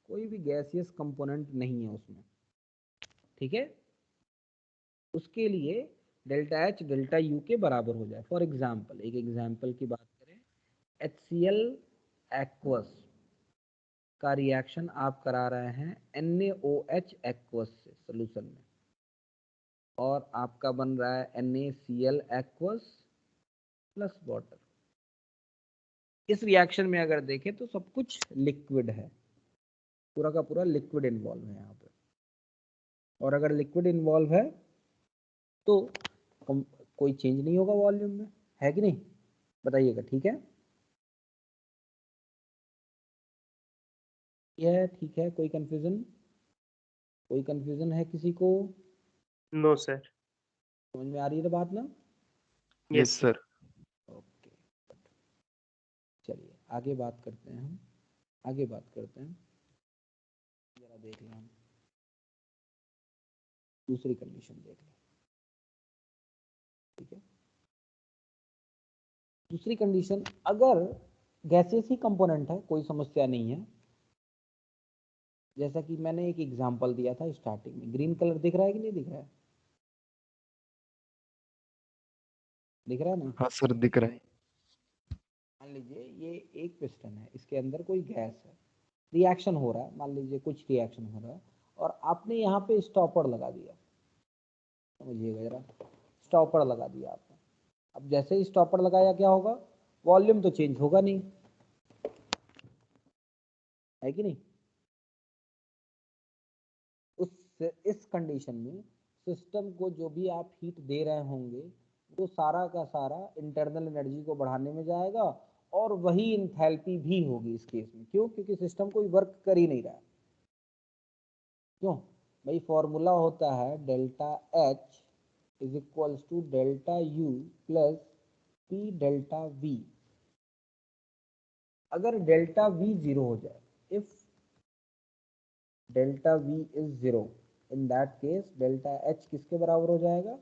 कोई भी गैसियस कंपोनेंट नहीं है उसमें, ठीक है, उसके लिए डेल्टा एच डेल्टा यू के बराबर हो जाए। फॉर एग्जाम्पल, एक एग्जाम्पल की बात करें, HCl एक्वस का रिएक्शन आप करा रहे हैं NaOH एक्वस से सोल्यूशन में, और आपका बन रहा है NaCl एक्वस प्लस वाटर। इस रिएक्शन में अगर देखें तो सब कुछ लिक्विड है, पूरा का पूरा लिक्विड इन्वॉल्व है यहाँ पे, और अगर लिक्विड इन्वॉल्व है तो कोई चेंज नहीं होगा वॉल्यूम में, है कि नहीं? बताइएगा, ठीक है। यह ठीक है, कोई कंफ्यूजन है किसी को? No sir. समझ में आ रही है बात ना? Yes sir. ओके, चलिए आगे बात करते हैं हम, जरा देख लें हम, दूसरी कंडीशन देख लें, ठीक है। दूसरी कंडीशन, अगर गैसेस ही कंपोनेंट है, कोई समस्या नहीं है, जैसा कि मैंने एक एग्जांपल दिया था स्टार्टिंग में, ग्रीन कलर दिख रहा है कि नहीं दिख रहा है? दिख रहा है ना? हाँ सर दिख रहा है। मान लीजिए ये एक पिस्टन है, इसके अंदर कोई गैस है, रिएक्शन हो रहा है, मान लीजिए कुछ रिएक्शन हो रहा है, और आपने यहाँ पे स्टॉपर लगा दिया, समझिएगा जरा, स्टॉपर लगा दिया आपने। अब जैसे ही स्टॉपर लगाया क्या होगा, वॉल्यूम तो चेंज होगा नहीं, है कि नहीं। इस कंडीशन में सिस्टम को जो भी आप हीट दे रहे होंगे वो सारा का सारा इंटरनल एनर्जी को बढ़ाने में जाएगा, और वही इंथैल्पी भी होगी इस केस में। क्यों? क्योंकि सिस्टम कोई वर्क कर ही नहीं रहा है। क्यों भाई? फॉर्मूला होता है delta H is equals to delta U plus P delta V. अगर डेल्टा वी जीरो हो जाए, if delta V is zero, in that case delta H किसके बराबर हो जाएगा?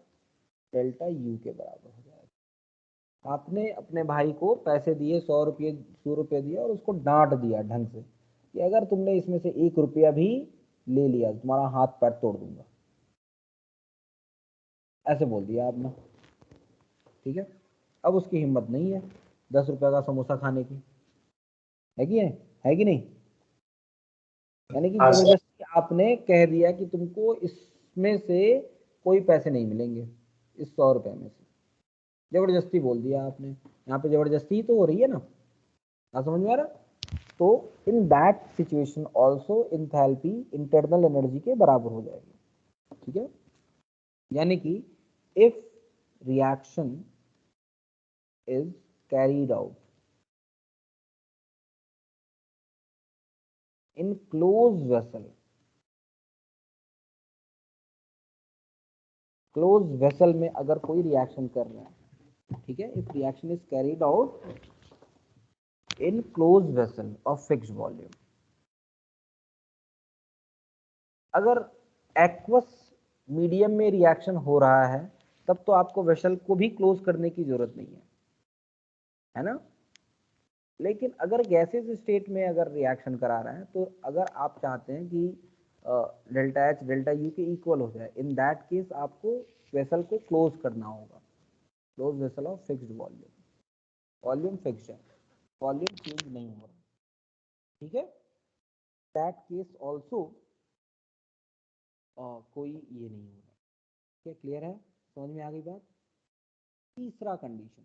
डेल्टा यू के बराबर हो जाएगा। आपने अपने भाई को पैसे दिए, 100 रुपये दिए, और उसको डांट दिया ढंग से कि अगर तुमने इसमें से 1 रुपया भी ले लिया तुम्हारा हाथ पैर तोड़ दूंगा, ऐसे बोल दिया आपने। ठीक है, अब उसकी हिम्मत नहीं है 10 रुपये का समोसा खाने की, है कि नहीं? यानी कि हाँ सर। जबरदस्ती आपने कह दिया कि तुमको इसमें से कोई पैसे नहीं मिलेंगे, इस 100 रुपये में से। जबरदस्ती बोल दिया आपने, यहाँ पे जबरदस्ती तो हो रही है ना, समझ में आ रहा? तो in that situation also enthalpy internal energy के बराबर हो जाएगी। ठीक है, यानी कि if reaction is carried out in close vessel, close vessel में अगर कोई रिएक्शन कर रहा है, ठीक है, if reaction is carried out in close vessel of fixed volume, अगर एक्वस मीडियम में रिएक्शन हो रहा है तब तो आपको वेसल को भी क्लोज करने की जरूरत नहीं है ना। लेकिन अगर गैसेस स्टेट में अगर रिएक्शन करा रहे हैं, तो अगर आप चाहते हैं कि डेल्टा एच डेल्टा यू के इक्वल हो जाए, इन दैट केस आपको वेसल को क्लोज करना होगा। Close vessel of fixed volume, volume fixed है, वॉल्यूम चेंज नहीं हो रहा। ठीक है, दैट केस ऑल्सो कोई ये नहीं होगा। क्या क्लियर है? समझ में आ गई बात? तीसरा कंडीशन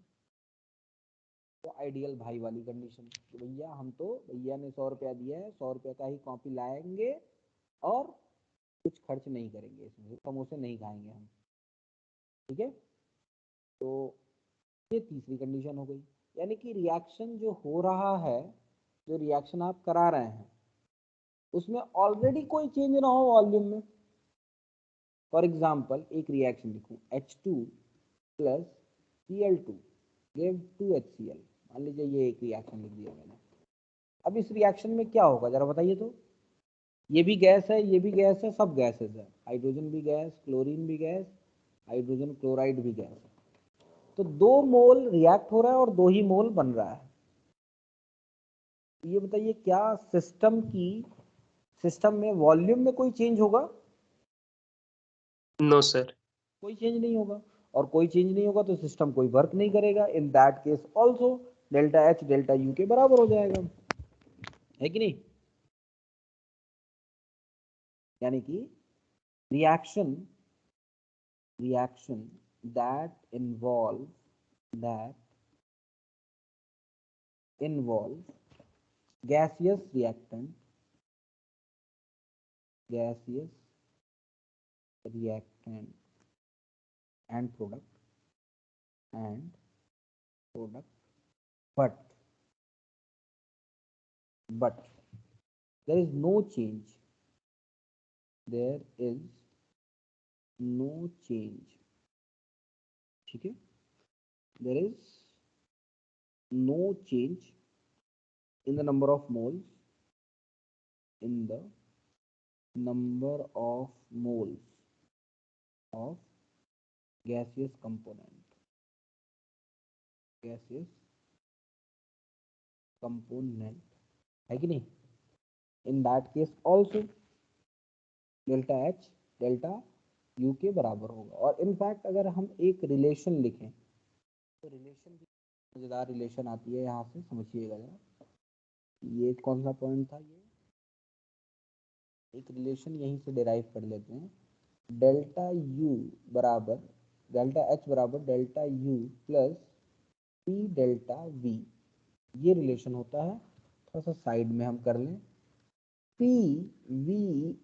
तो आइडियल भाई वाली कंडीशन, कि भैया हम तो, भैया ने 100 रुपया दिया है, 100 रुपये का ही कॉपी लाएंगे और कुछ खर्च नहीं करेंगे, इसमें समोसे नहीं खाएंगे हम। ठीक है, तो ये तीसरी कंडीशन हो गई। यानी कि रिएक्शन जो हो रहा है, जो रिएक्शन आप करा रहे हैं, उसमें ऑलरेडी कोई चेंज ना हो वॉल्यूम में। फॉर एग्जाम्पल एक रिएक्शन लिखूं, H2 plus Cl2 give 2HCl, मान लीजिए ये एक रिएक्शन लिख दिया मैंने। अब इस रिएक्शन में क्या होगा जरा बताइए तो? ये भी गैस है, ये भी गैस है, सब गैसेस है, हाइड्रोजन भी गैस, क्लोरीन भी गैस, हाइड्रोजन क्लोराइड भी गैस है। तो 2 मोल रिएक्ट हो रहा है और 2 ही मोल बन रहा है। ये बताइए क्या सिस्टम में वॉल्यूम में कोई चेंज होगा? No sir. कोई चेंज नहीं होगा, और कोई चेंज नहीं होगा तो सिस्टम कोई वर्क नहीं करेगा। इन that case also delta H delta U के बराबर हो जाएगा, है कि नहीं? यानी कि reaction that involve gaseous reactant and product but there is no change ठीक है, there is no change in the number of moles of gaseous component, है कि नहीं? इन that case also delta H delta U के बराबर होगा। और in fact अगर हम एक रिलेशन लिखें तो रिलेशन भी मजेदार रिलेशन आती है, यहाँ से समझिएगा जरा। ये कौन सा पॉइंट था? ये एक रिलेशन यहीं से डिराइव कर लेते हैं। डेल्टा एच बराबर delta U plus P delta V, ये रिलेशन होता है, थोड़ा सा साइड में हम कर लें। P V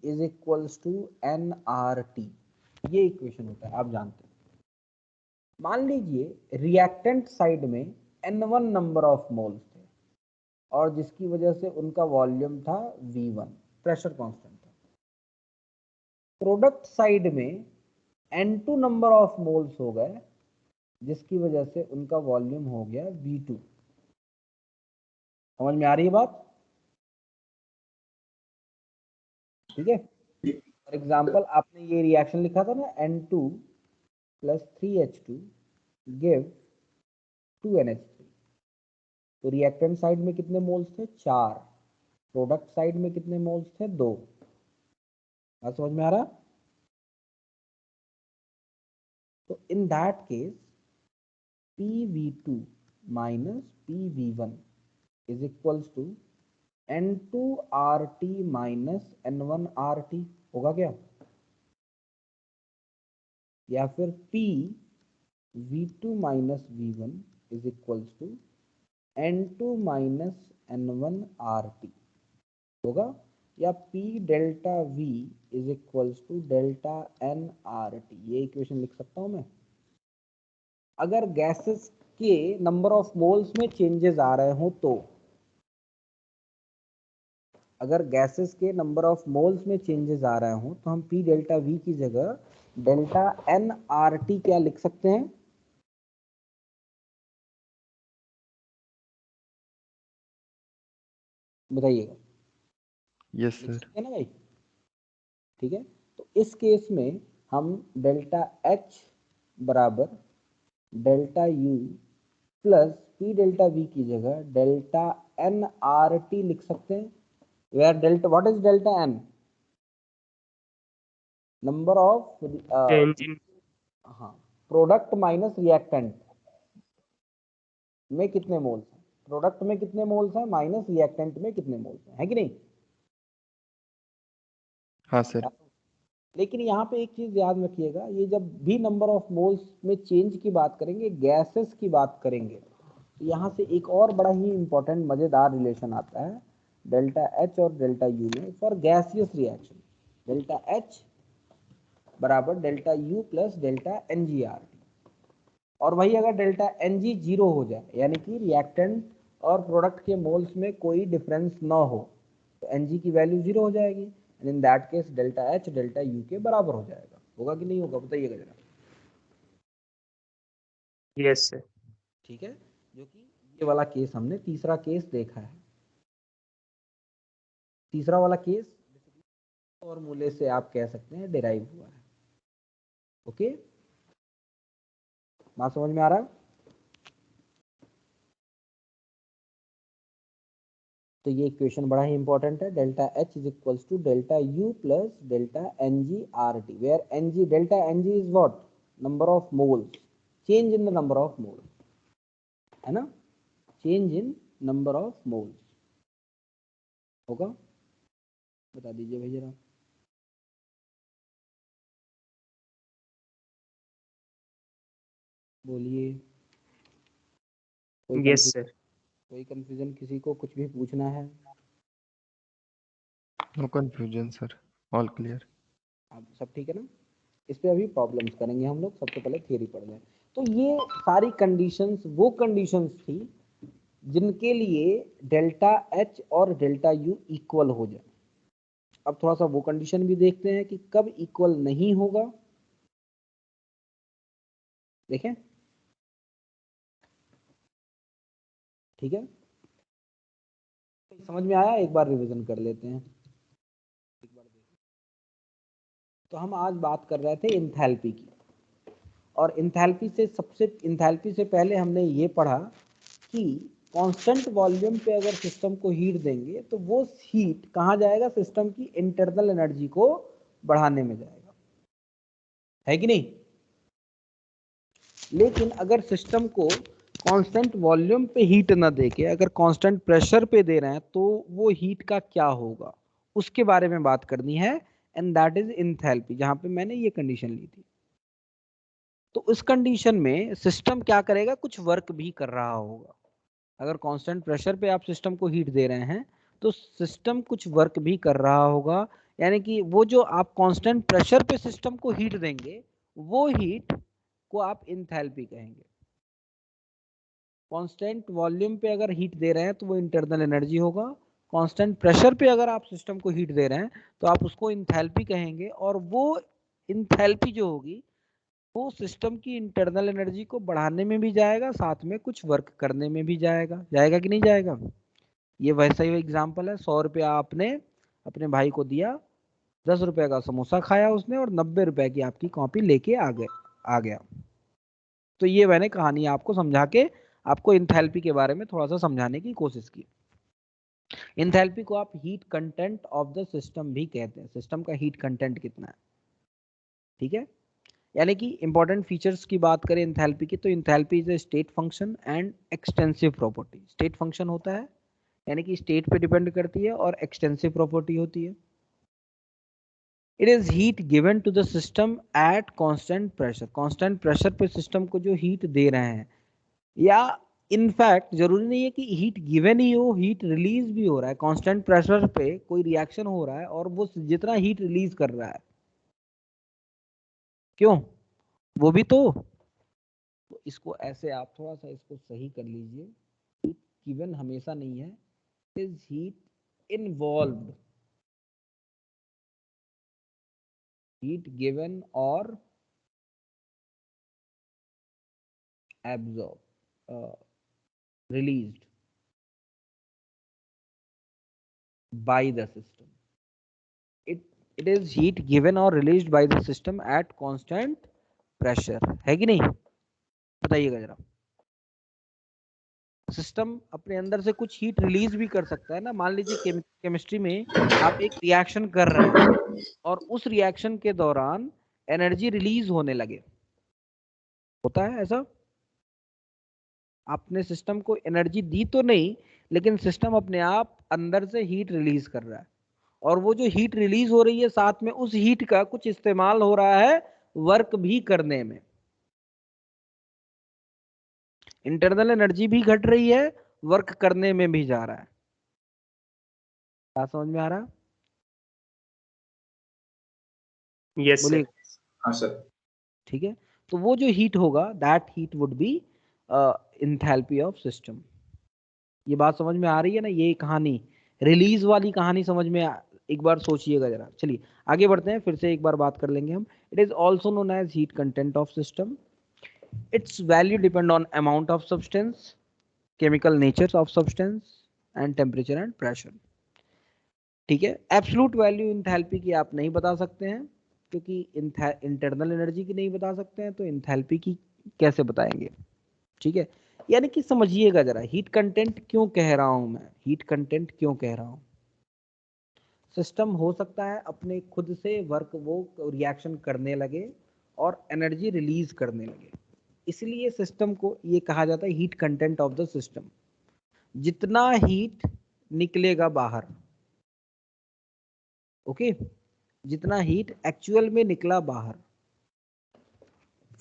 is equals to nRT, ये इक्वेशन होता है, आप जानते हैं। मान लीजिए रिएक्टेंट साइड में N1 नंबर ऑफ मोल्स थे और जिसकी वजह से उनका वॉल्यूम था V1, प्रेशर कांस्टेंट था। प्रोडक्ट साइड में N2 नंबर ऑफ मोल्स हो गए जिसकी वजह से उनका वॉल्यूम हो गया V2। समझ में आ रही है बात? ठीक है। फॉर एग्जाम्पल आपने ये रिएक्शन लिखा था ना, N2 plus 3H2 give 2NH3। तो रिएक्टेंट साइड में कितने मोल्स थे? 4। प्रोडक्ट साइड में कितने मोल्स थे? 2। बात समझ में आ रहा? तो in that case PV2 minus PV1 is equals to N2RT minus N1RT होगा क्या? या फिर PV2 minus V1 is equals to N2 minus N1RT होगा? या P delta V is equals to delta NRT, ये इक्वेशन लिख सकता हूं मैं। अगर गैसेस के नंबर ऑफ मोल्स में चेंजेस आ रहे हो तो, अगर गैसेस के नंबर ऑफ मोल्स में चेंजेस आ रहे हो तो हम P डेल्टा V की जगह डेल्टा NRT क्या लिख सकते हैं? बताइएगा। यस लिख सर। सकते हैं ना भाई? ठीक है। तो इस केस में हम डेल्टा H बराबर delta U plus P delta V की जगह डेल्टा NRT लिख सकते हैं। Where delta, what is delta N? Number of engine. हाँ, प्रोडक्ट माइनस रिएक्टेंट में कितने मोल्स हैं, प्रोडक्ट में कितने मोल्स हैं माइनस रिएक्टेंट में कितने मोल्स हैं, है कि नहीं? हाँ सर। लेकिन यहाँ पे एक चीज याद रखिएगा, ये जब भी नंबर ऑफ मोल्स में चेंज की बात करेंगे, गैसेस की बात करेंगे, तो यहाँ से एक और बड़ा ही इंपॉर्टेंट मजेदार रिलेशन आता है डेल्टा H और डेल्टा U में for gaseous reaction. Delta H बराबर delta U plus delta NGRT। और वही अगर डेल्टा Ng 0 हो जाए, यानी कि रिएक्टेंट और प्रोडक्ट के मोल्स में कोई डिफरेंस ना हो, तो Ng की वैल्यू 0 हो जाएगी, and in that case delta H delta U के बराबर हो जाएगा। होगा कि नहीं होगा, बताइएगा जरा। Yes sir. ठीक है, जो कि ये वाला केस हमने तीसरा केस देखा है। तीसरा वाला केस फॉर्मूले से आप कह सकते हैं डिराइव हुआ है। ओके, बात समझ में आ रहा है? तो ये इक्वेशन बड़ा ही इंपॉर्टेंट है, delta H is equals to delta U plus delta NGRT, where NG delta NG is what? Number of moles, change in the number of moles, है ना? Change in number of moles होगा। बता दीजिए भाई जरा। बोलिए। Yes sir. कोई confusion किसी को कुछ भी पूछना है? No confusion sir, all clear. आप सब ठीक है ना? इस पे अभी प्रॉब्लम्स करेंगे हम लोग, सबसे पहले थियरी पढ़ लें। तो ये सारी कंडीशंस वो कंडीशंस थी जिनके लिए डेल्टा H और डेल्टा U इक्वल हो जाए। अब थोड़ा सा वो कंडीशन भी देखते हैं कि कब इक्वल नहीं होगा। देखें, ठीक है, समझ में आया? एक बार रिवीजन कर लेते हैं। तो हम आज बात कर रहे थे इंथैल्पी की, और इंथैल्पी से पहले हमने ये पढ़ा कि कांस्टेंट वॉल्यूम पे अगर सिस्टम को हीट देंगे तो वो हीट कहाँ जाएगा? सिस्टम की इंटरनल एनर्जी को बढ़ाने में जाएगा, है कि नहीं? लेकिन अगर सिस्टम को कांस्टेंट वॉल्यूम पे हीट ना देके अगर कांस्टेंट प्रेशर पे दे रहे हैं तो वो हीट का क्या होगा, उसके बारे में बात करनी है, एंड दैट इज इंथैल्पी, जहां पे मैंने ये कंडीशन ली थी। तो उस कंडीशन में सिस्टम क्या करेगा, कुछ वर्क भी कर रहा होगा। अगर कांस्टेंट प्रेशर पे आप सिस्टम को हीट दे रहे हैं तो सिस्टम कुछ वर्क भी कर रहा होगा, यानी कि वो जो आप कांस्टेंट प्रेशर पे सिस्टम को हीट देंगे वो हीट को आप इंथैल्पी कहेंगे। कांस्टेंट वॉल्यूम पे अगर हीट दे रहे हैं तो वो इंटरनल एनर्जी होगा, कांस्टेंट प्रेशर पे अगर आप सिस्टम को हीट दे रहे हैं तो आप उसको इंथैल्पी कहेंगे, और वो इंथैल्पी जो होगी वो सिस्टम की इंटरनल एनर्जी को बढ़ाने में भी जाएगा, साथ में कुछ वर्क करने में भी जाएगा। जाएगा कि नहीं जाएगा? ये वैसा ही एग्जांपल है, 100 रुपया आपने अपने भाई को दिया, 10 रुपए का समोसा खाया उसने और 90 रुपए की आपकी कॉपी लेके आ गया। तो ये मैंने कहानी आपको समझा के आपको इंथैल्पी के बारे में थोड़ा सा समझाने की कोशिश की। इंथैल्पी को आप heat content of the system भी कहते हैं, सिस्टम का हीट कंटेंट कितना है, ठीक है। यानी कि इंपॉर्टेंट फीचर्स की बात करें इंथैल्पी की, तो enthalpy is a state function and extensive property. State function होता है यानी कि स्टेट पे डिपेंड करती है, और एक्सटेंसिव प्रॉपर्टी होती है। It is heat given to the system at constant pressure. Constant pressure पे सिस्टम को जो हीट दे रहे हैं, या इनफैक्ट जरूरी नहीं है कि हीट गिवन ही हो, हीट रिलीज भी हो रहा है। कांस्टेंट प्रेशर पे कोई रिएक्शन हो रहा है और वो जितना हीट रिलीज कर रहा है, क्यों, वो भी तो इसको ऐसे आप थोड़ा सा इसको सही कर लीजिए। हीट गिवन हमेशा नहीं है, is heat involved, heat given और absorbed, released by the system. It is heat given or released by the system at constant pressure, है कि नहीं? बताइएगा जरा। सिस्टम अपने अंदर से कुछ हीट रिलीज भी कर सकता है ना। मान लीजिए केमिस्ट्री में आप एक रिएक्शन कर रहे हैं और उस रिएक्शन के दौरान एनर्जी रिलीज होने लगे, होता है ऐसा? आपने सिस्टम को एनर्जी दी तो नहीं, लेकिन सिस्टम अपने आप अंदर से हीट रिलीज कर रहा है, और वो जो हीट रिलीज हो रही है साथ में उस हीट का कुछ इस्तेमाल हो रहा है वर्क भी करने में। इंटरनल एनर्जी भी घट रही है, वर्क करने में भी जा रहा है। क्या समझ में आ रहा है? यस बोलिए। सर। हाँ सर। ठीक है, तो वो जो हीट होगा that heat would be enthalpy of system. ये बात समझ में आ रही है ना? ये कहानी रिलीज वाली कहानी समझ में एक बार सोचिएगा जरा। चलिए आगे बढ़ते हैं, फिर से एक बार बात कर लेंगे हम। It is also known as heat content of system. Its value depend on amount of substance, chemical nature of substance and temperature and pressure. ठीक है, एब्सोल्यूट वैल्यू इंथैल्पी की आप नहीं बता सकते हैं, क्योंकि इंटरनल एनर्जी की नहीं बता सकते हैं, तो इंथैल्पी की कैसे बताएंगे? ठीक है, यानी कि समझिएगा जरा, हीट कंटेंट क्यों कह रहा हूं मैं, हीट कंटेंट क्यों कह रहा हूं। सिस्टम हो सकता है अपने खुद से वर्क वो रिएक्शन करने लगे और एनर्जी रिलीज करने लगे, इसलिए सिस्टम को ये कहा जाता है heat content of the system. जितना हीट निकलेगा बाहर, ओके, जितना हीट एक्चुअल में निकला बाहर।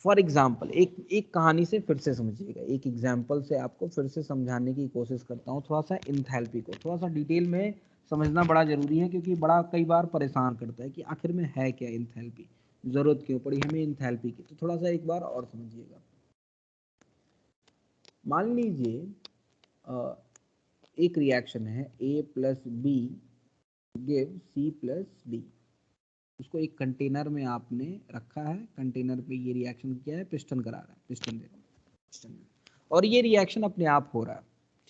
फॉर एग्जाम्पल एक कहानी से फिर से समझिएगा, एक एग्जाम्पल से आपको फिर से समझाने की कोशिश करता हूँ। थोड़ा सा इंथैल्पी को थोड़ा सा डिटेल में समझना बड़ा जरूरी है, क्योंकि बड़ा कई बार परेशान करता है कि आखिर में है क्या इंथैल्पी, जरूरत क्यों पड़ी हमें इंथैल्पी की। तो थोड़ा सा एक बार और समझिएगा। मान लीजिए एक रिएक्शन है A plus B give C plus D. उसको एक कंटेनर में आपने रखा है, कंटेनर पे ये रिएक्शन किया है, पिस्टन करा रहा है, पिस्टन दे रहा है, पिस्टन में, और ये रिएक्शन अपने आप हो रहा है।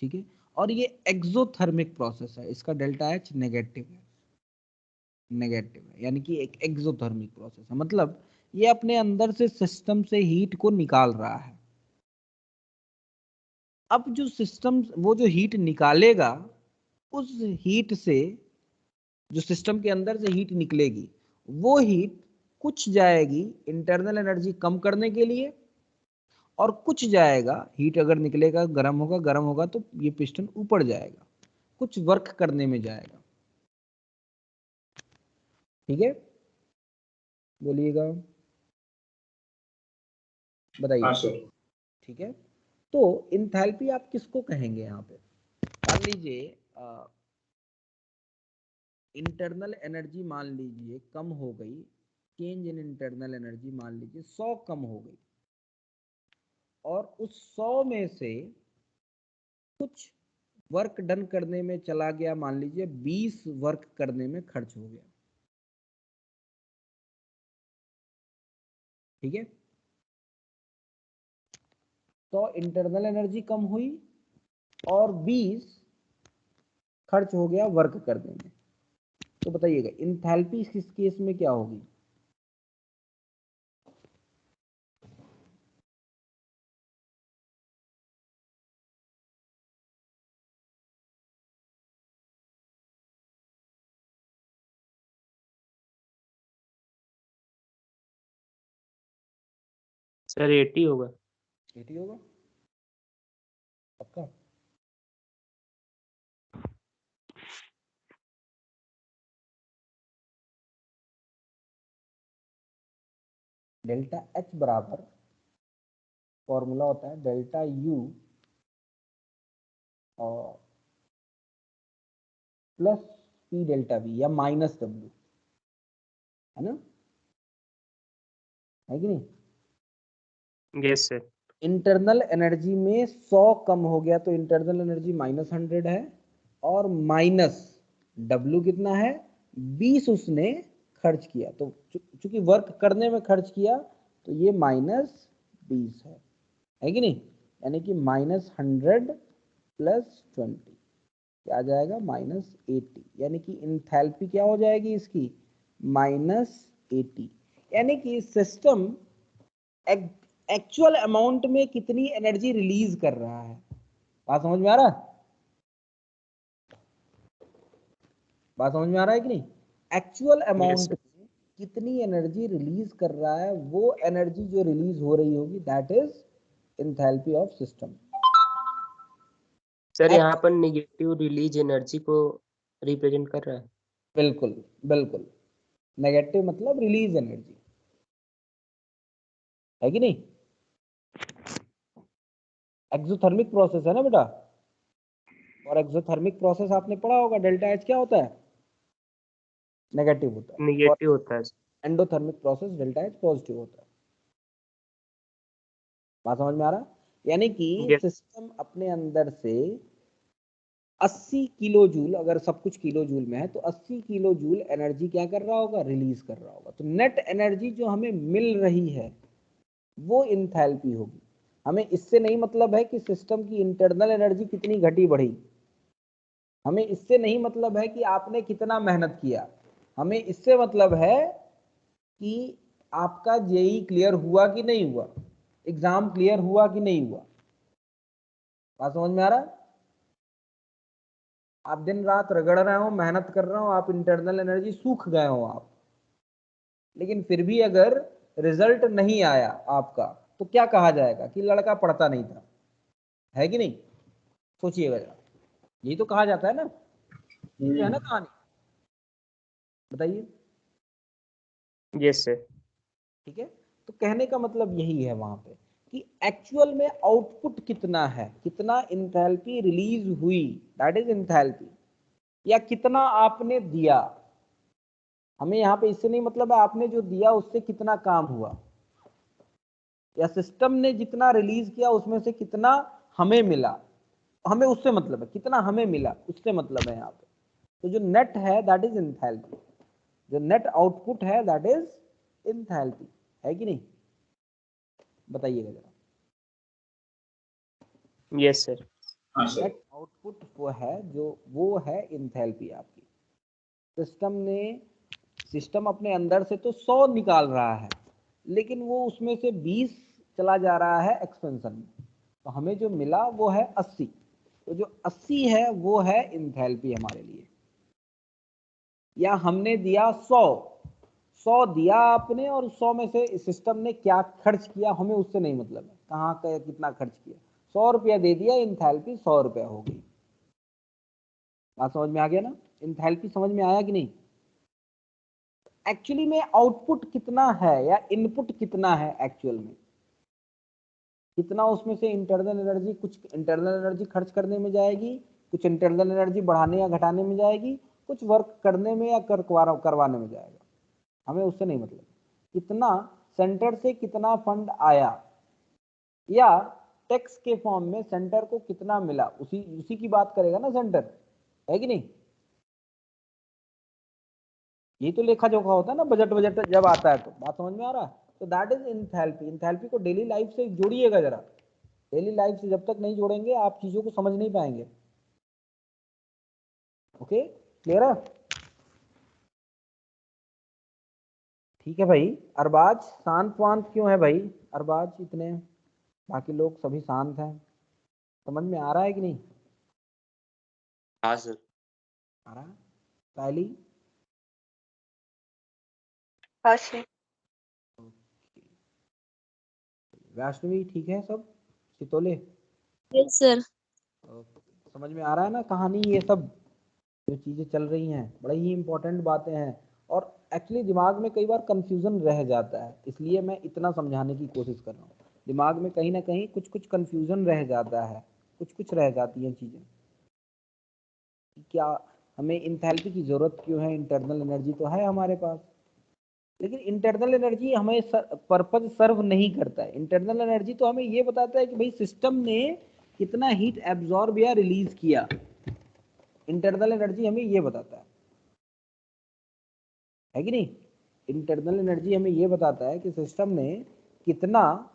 ठीक है, और ये एक्सोथर्मिक प्रोसेस है, इसका डेल्टा एच नेगेटिव है, नेगेटिव है, यानी कि एक एक्सोथर्मिक प्रोसेस है, मतलब ये अपने अंदर से सिस्टम से हीट को निकाल रहा है। अब जो सिस्टम वो जो हीट निकालेगा, उस हीट से जो सिस्टम के अंदर से हीट निकलेगी, वो हीट कुछ जाएगी इंटरनल एनर्जी कम करने के लिए, और कुछ जाएगा, हीट अगर निकलेगा गर्म होगा तो ये पिस्टन ऊपर जाएगा, कुछ वर्क करने में जाएगा। ठीक है, बोलिएगा। बताइए। हाँ सर। ठीक है, तो इंथैल्पी आप किसको कहेंगे यहाँ पे? मान लीजिए इंटरनल एनर्जी मान लीजिए कम हो गई, चेंज इन इंटरनल एनर्जी मान लीजिए 100 कम हो गई, और उस 100 में से कुछ वर्क डन करने में चला गया, मान लीजिए 20 वर्क करने में खर्च हो गया। ठीक है, तो इंटरनल एनर्जी कम हुई और 20 खर्च हो गया वर्क करने में। तो बताइएगा इंथैल्पी इस केस में क्या होगी? सर 80 होगा। 80 होगा पक्का? डेल्टा एच बराबर फॉर्मूला होता है डेल्टा यू और प्लस पी डेल्टा वी या माइनस डब्ल्यू, है ना? है कि नहीं? Yes sir. इंटरनल एनर्जी में 100 कम हो गया तो इंटरनल एनर्जी -100 है, और माइनस डब्ल्यू कितना है? 20 उसने खर्च किया, तो चूंकि वर्क करने में खर्च किया तो ये -20 है कि नहीं? यानी कि -100 प्लस 20 क्या आ जाएगा? -80, यानी कि इंथैल्पी क्या हो जाएगी इसकी? -80। यानी कि सिस्टम एक्चुअल अमाउंट में कितनी एनर्जी रिलीज कर रहा है। बात समझ में आ रहा है? बात समझ में आ रहा है कि नहीं? Actual yes amount sir. में कितनी एनर्जी रिलीज कर रहा है, वो एनर्जी जो रिलीज हो रही होगी that is enthalpy of system. Sir यहाँ पर निगेटिव रिलीज एनर्जी को रिप्रेजेंट कर रहा है। बिल्कुल बिल्कुल, नेगेटिव मतलब रिलीज एनर्जी, है कि नहीं? एक्सोथर्मिक प्रोसेस है ना बेटा, और एक्सोथर्मिक प्रोसेस आपने पढ़ा होगा, डेल्टा एच क्या होता है? नेगेटिव होता है, और निगेटिव होता है। Endothermic process delta H positive होता है। बात समझ में आ रहा है? यानी कि यस। सिस्टम अपने अंदर से 80 किलो जूल, अगर सब कुछ किलो जूल में है तो 80 किलो जूल एनर्जी क्या कर रहा होगा? रिलीज कर रहा होगा। तो नेट एनर्जी जो हमें मिल रही है वो इंथैल्पी होगी। हमें इससे नहीं मतलब है कि सिस्टम की इंटरनल एनर्जी कितनी घटी बढ़ी, हमें इससे नहीं मतलब है कि आपने कितना मेहनत किया, हमें इससे मतलब है कि आपका जेई क्लियर हुआ कि नहीं हुआ, एग्जाम क्लियर हुआ कि नहीं हुआ। बात समझ में आ रहा है? आप दिन रात रगड़ रहे हो, मेहनत कर रहे हो, आप इंटरनल एनर्जी सूख गए हो आप, लेकिन फिर भी अगर रिजल्ट नहीं आया आपका तो क्या कहा जाएगा? कि लड़का पढ़ता नहीं था, है कि नहीं? सोचिएगा जरा, यही तो कहा जाता है ना, ये है ना कहानी, बताइए। Yes sir. ठीक है, तो कहने का मतलब यही है वहां पे कि एक्चुअल में आउटपुट कितना है, कितना इंथैल्पी रिलीज हुई, दैट इज इंथैल्पी, या कितना आपने दिया। हमें यहाँ पे इससे नहीं मतलब है आपने जो दिया उससे कितना काम हुआ, या सिस्टम ने जितना रिलीज किया उसमें से कितना हमें मिला, हमें उससे मतलब है कितना हमें मिला, उससे मतलब है यहाँ पे। तो जो नेट है दैट इज इंथैल्पी, जो नेट आउटपुट है दैट इज इंथैल्पी, है कि नहीं? बताइएगा जरा। Yes sir. हाँ सर। नेट आउटपुट वो है इंथैल्पी आपकी। सिस्टम अपने अंदर से तो 100 निकाल रहा है, लेकिन वो उसमें से 20 चला जा रहा है एक्सपेंशन में, तो हमें जो मिला वो है 80। तो जो 80 है वो है इंथैल्पी हमारे लिए। या हमने दिया 100 दिया आपने, और 100 में से सिस्टम ने क्या खर्च किया हमें उससे नहीं मतलब है, कहाँ का कितना खर्च किया। 100 रुपया दे दिया, इंथैल्पी 100 रुपया हो गई। बात समझ में आ गया ना? इंथैल्पी समझ में आया कि नहीं? एक्चुअली में आउटपुट कितना है या इनपुट कितना है एक्चुअल में, कितना उसमें से इंटरनल एनर्जी, कुछ इंटरनल एनर्जी खर्च करने में जाएगी, कुछ इंटरनल एनर्जी बढ़ाने या घटाने में जाएगी, कुछ वर्क करने में या करवाने में जाएगा, हमें उससे नहीं मतलब। कितना सेंटर से कितना फंड आया या टैक्स के फॉर्म में सेंटर को कितना मिला, उसी की बात करेगा ना सेंटर, है कि नहीं? ये तो लेखा जोखा होता है ना, बजट जब आता है तो। बात समझ में आ रहा है? तो दैट इज इंथैल्पी। इंथैल्पी को डेली लाइफ से जोड़िएगा जरा। डेली लाइफ से जब तक नहीं जोड़ेंगे आप चीजों को समझ नहीं पाएंगे। ओके, क्लियर है? ठीक है भाई। अरबाज शांत वांत क्यों है भाई? अरबाज इतने, बाकी लोग सभी शांत हैं। समझ में आ रहा है कि नहीं? हाँ सर। आ रहा है? पहली हाँ सर। वैष्णवी ठीक है सब? Sitole yes sir. समझ में आ रहा है ना कहानी? ये सब जो चीजें चल रही हैं बड़ी ही इंपॉर्टेंट बातें हैं, और एक्चुअली दिमाग में कई बार कंफ्यूजन रह जाता है, इसलिए मैं इतना समझाने की कोशिश कर रहा हूँ। दिमाग में कहीं ना कहीं कुछ कुछ कंफ्यूजन रह जाता है, कुछ कुछ रह जाती हैं चीजें। क्या हमें इंथैल्पी की जरूरत क्यों है? इंटरनल एनर्जी तो है हमारे पास, लेकिन इंटरनल एनर्जी हमें पर्पज सर्व नहीं करता है। इंटरनल एनर्जी तो हमें ये बताता है कि भाई सिस्टम ने कितना हीट एब्जॉर्ब या रिलीज किया। इंटरनल एनर्जी हमें ये बताता है कि नहीं? इंटरनल एनर्जी हमें ये बताता है कि सिस्टम ने कितना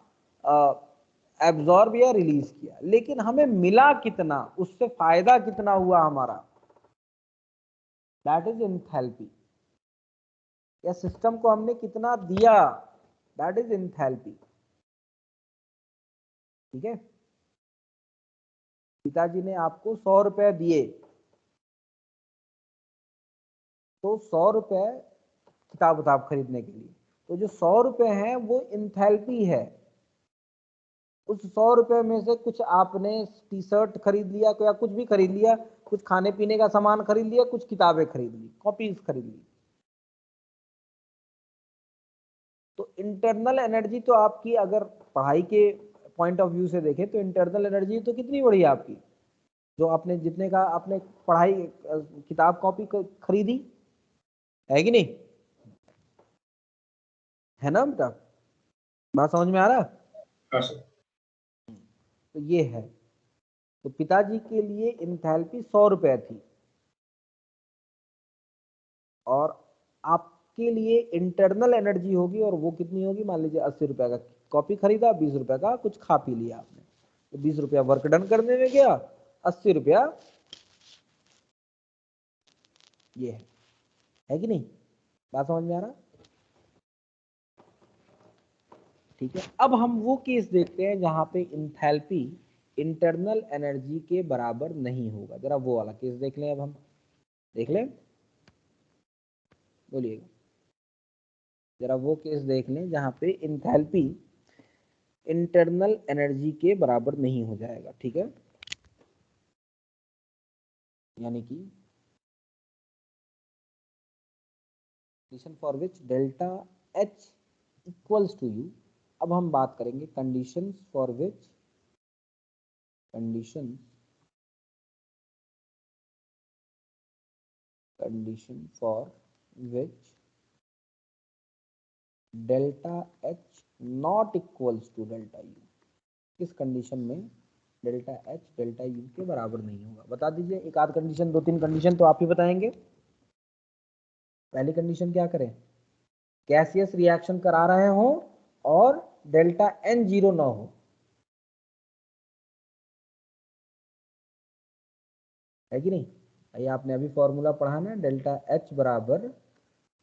एब्जॉर्ब या रिलीज किया, लेकिन हमें मिला कितना, उससे फायदा कितना हुआ हमारा, दैट इज इंथैल्पी। या सिस्टम को हमने कितना दिया, दैट इज इंथैल्पी। ठीक है? पिताजी ने आपको 100 रुपए दिए, तो 100 रुपए किताब खरीदने के लिए, तो जो 100 रुपए हैं वो इंथैल्पी है। उस 100 रुपए में से कुछ आपने टी शर्ट खरीद लिया या कुछ भी खरीद लिया, कुछ खाने पीने का सामान खरीद लिया, कुछ किताबें खरीद ली, कॉपीज खरीद ली। तो इंटरनल एनर्जी तो आपकी, अगर पढ़ाई के पॉइंट ऑफ व्यू से देखें तो इंटरनल एनर्जी तो कितनी बड़ी है आपकी, जो आपने जितने का आपने पढ़ाई किताब कॉपी खरीदी, है कि नहीं? है ना बेटा? बात समझ में आ रहा है? हाँ सर। तो ये है। तो पिताजी के लिए इंथैल्पी 100 रुपए थी, और आपके लिए इंटरनल एनर्जी होगी, और वो कितनी होगी? मान लीजिए 80 रुपए का कॉपी खरीदा, 20 रुपए का कुछ खा पी लिया आपने, तो 20 रुपया वर्क डन करने में गया, 80 रुपया ये है कि नहीं? बात समझ में आ रहा? ठीक है। अब हम वो केस देखते हैं जहां पे इंथैल्पी इंटरनल एनर्जी के बराबर नहीं होगा। जरा वो वाला केस देख लें। अब हम देख लें, बोलिएगा जरा वो केस देख लें जहां पे इंथैल्पी इंटरनल एनर्जी के बराबर नहीं हो जाएगा। ठीक है? यानी कि condition for which delta H equals to U. अब हम बात करेंगे conditions for which, condition for which delta H not equals to delta U. किस कंडीशन में डेल्टा एच डेल्टा यू के बराबर नहीं होगा? बता दीजिए एक आध कंडीशन, 2-3 कंडीशन तो आप ही बताएंगे। पहली कंडीशन क्या करें? गैसियस रिएक्शन करा रहे हो और डेल्टा एन जीरो ना हो, है कि नहीं? ये आपने अभी फॉर्मूला पढ़ा ना, डेल्टा एच बराबर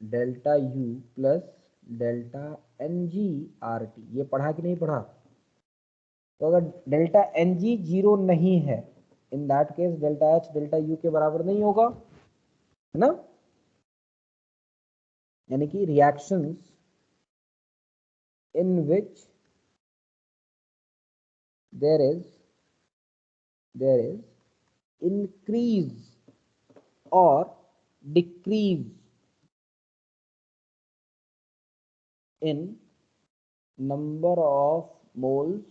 delta U plus delta N G R T. ये पढ़ा कि नहीं पढ़ा? तो अगर डेल्टा एन जी जीरो नहीं है, इन that case delta H delta U के बराबर नहीं होगा, है ना? यानी कि reactions in which there is increase or decrease in number of moles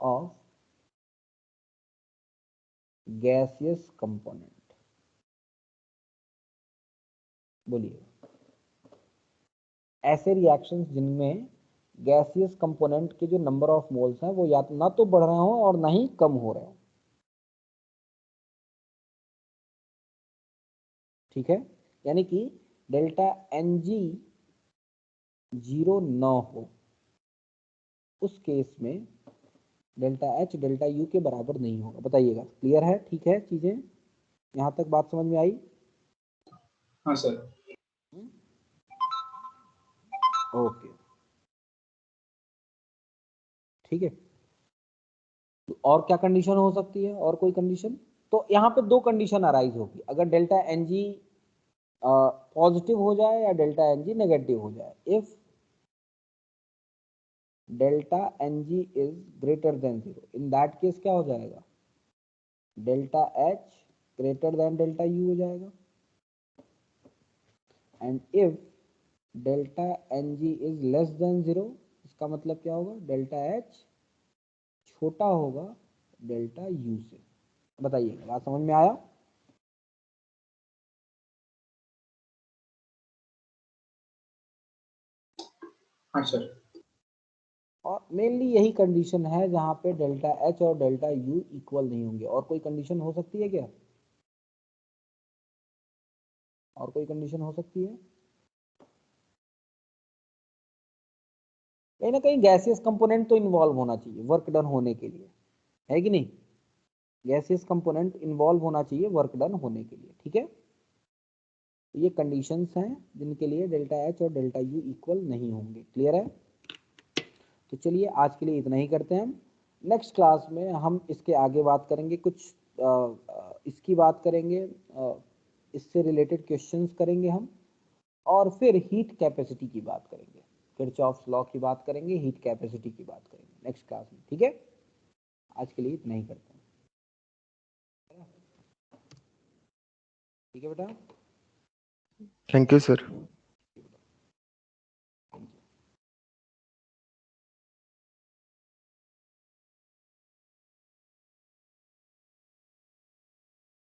of gaseous component. बोलिए, ऐसे रिएक्शंस जिनमें गैसियस कंपोनेंट के जो नंबर ऑफ मोल्स हैं वो या ना तो बढ़ रहे हो और ना ही कम हो रहे हो। ठीक है, यानी कि डेल्टा Ng 0 न हो, उस केस में डेल्टा H डेल्टा U के बराबर नहीं होगा। बताइएगा, क्लियर है? ठीक है, चीजें यहां तक बात समझ में आई? हाँ सर। ओके, ठीक है। तो और क्या कंडीशन हो सकती है? और कोई कंडीशन? तो यहाँ पे दो कंडीशन अराइज होगी, अगर डेल्टा Ng पॉजिटिव हो जाए या डेल्टा Ng नेगेटिव हो जाए। If delta Ng is greater than 0, in that case क्या हो जाएगा? Delta H greater than delta U हो जाएगा। And if delta Ng is less than 0, इसका मतलब क्या होगा? डेल्टा H छोटा होगा डेल्टा U से। बताइएगा, बात समझ में आया? हाँ सर। और मेनली यही कंडीशन है जहां पे डेल्टा H और डेल्टा U इक्वल नहीं होंगे। और कोई कंडीशन हो सकती है क्या? और कोई कंडीशन हो सकती है? कहीं ना कहीं गैसियस कंपोनेंट तो इन्वॉल्व होना चाहिए वर्क डन होने के लिए, है कि नहीं? गैसियस कंपोनेंट इन्वॉल्व होना चाहिए वर्क डन होने के लिए। ठीक है, ये कंडीशंस हैं जिनके लिए डेल्टा H और डेल्टा U इक्वल नहीं होंगे। क्लियर है? तो चलिए आज के लिए इतना ही करते हैं हम। नेक्स्ट क्लास में हम इसके आगे बात करेंगे, कुछ इसकी बात करेंगे, इससे रिलेटेड क्वेश्चंस करेंगे हम, और फिर हीट कैपेसिटी की बात करेंगे, किरचॉफ्स लॉ की बात करेंगे, हीट कैपेसिटी की बात करेंगे नेक्स्ट क्लास में। ठीक है, आज के लिए इतना ही करते हैं। ठीक है बेटा, थैंक यू सर।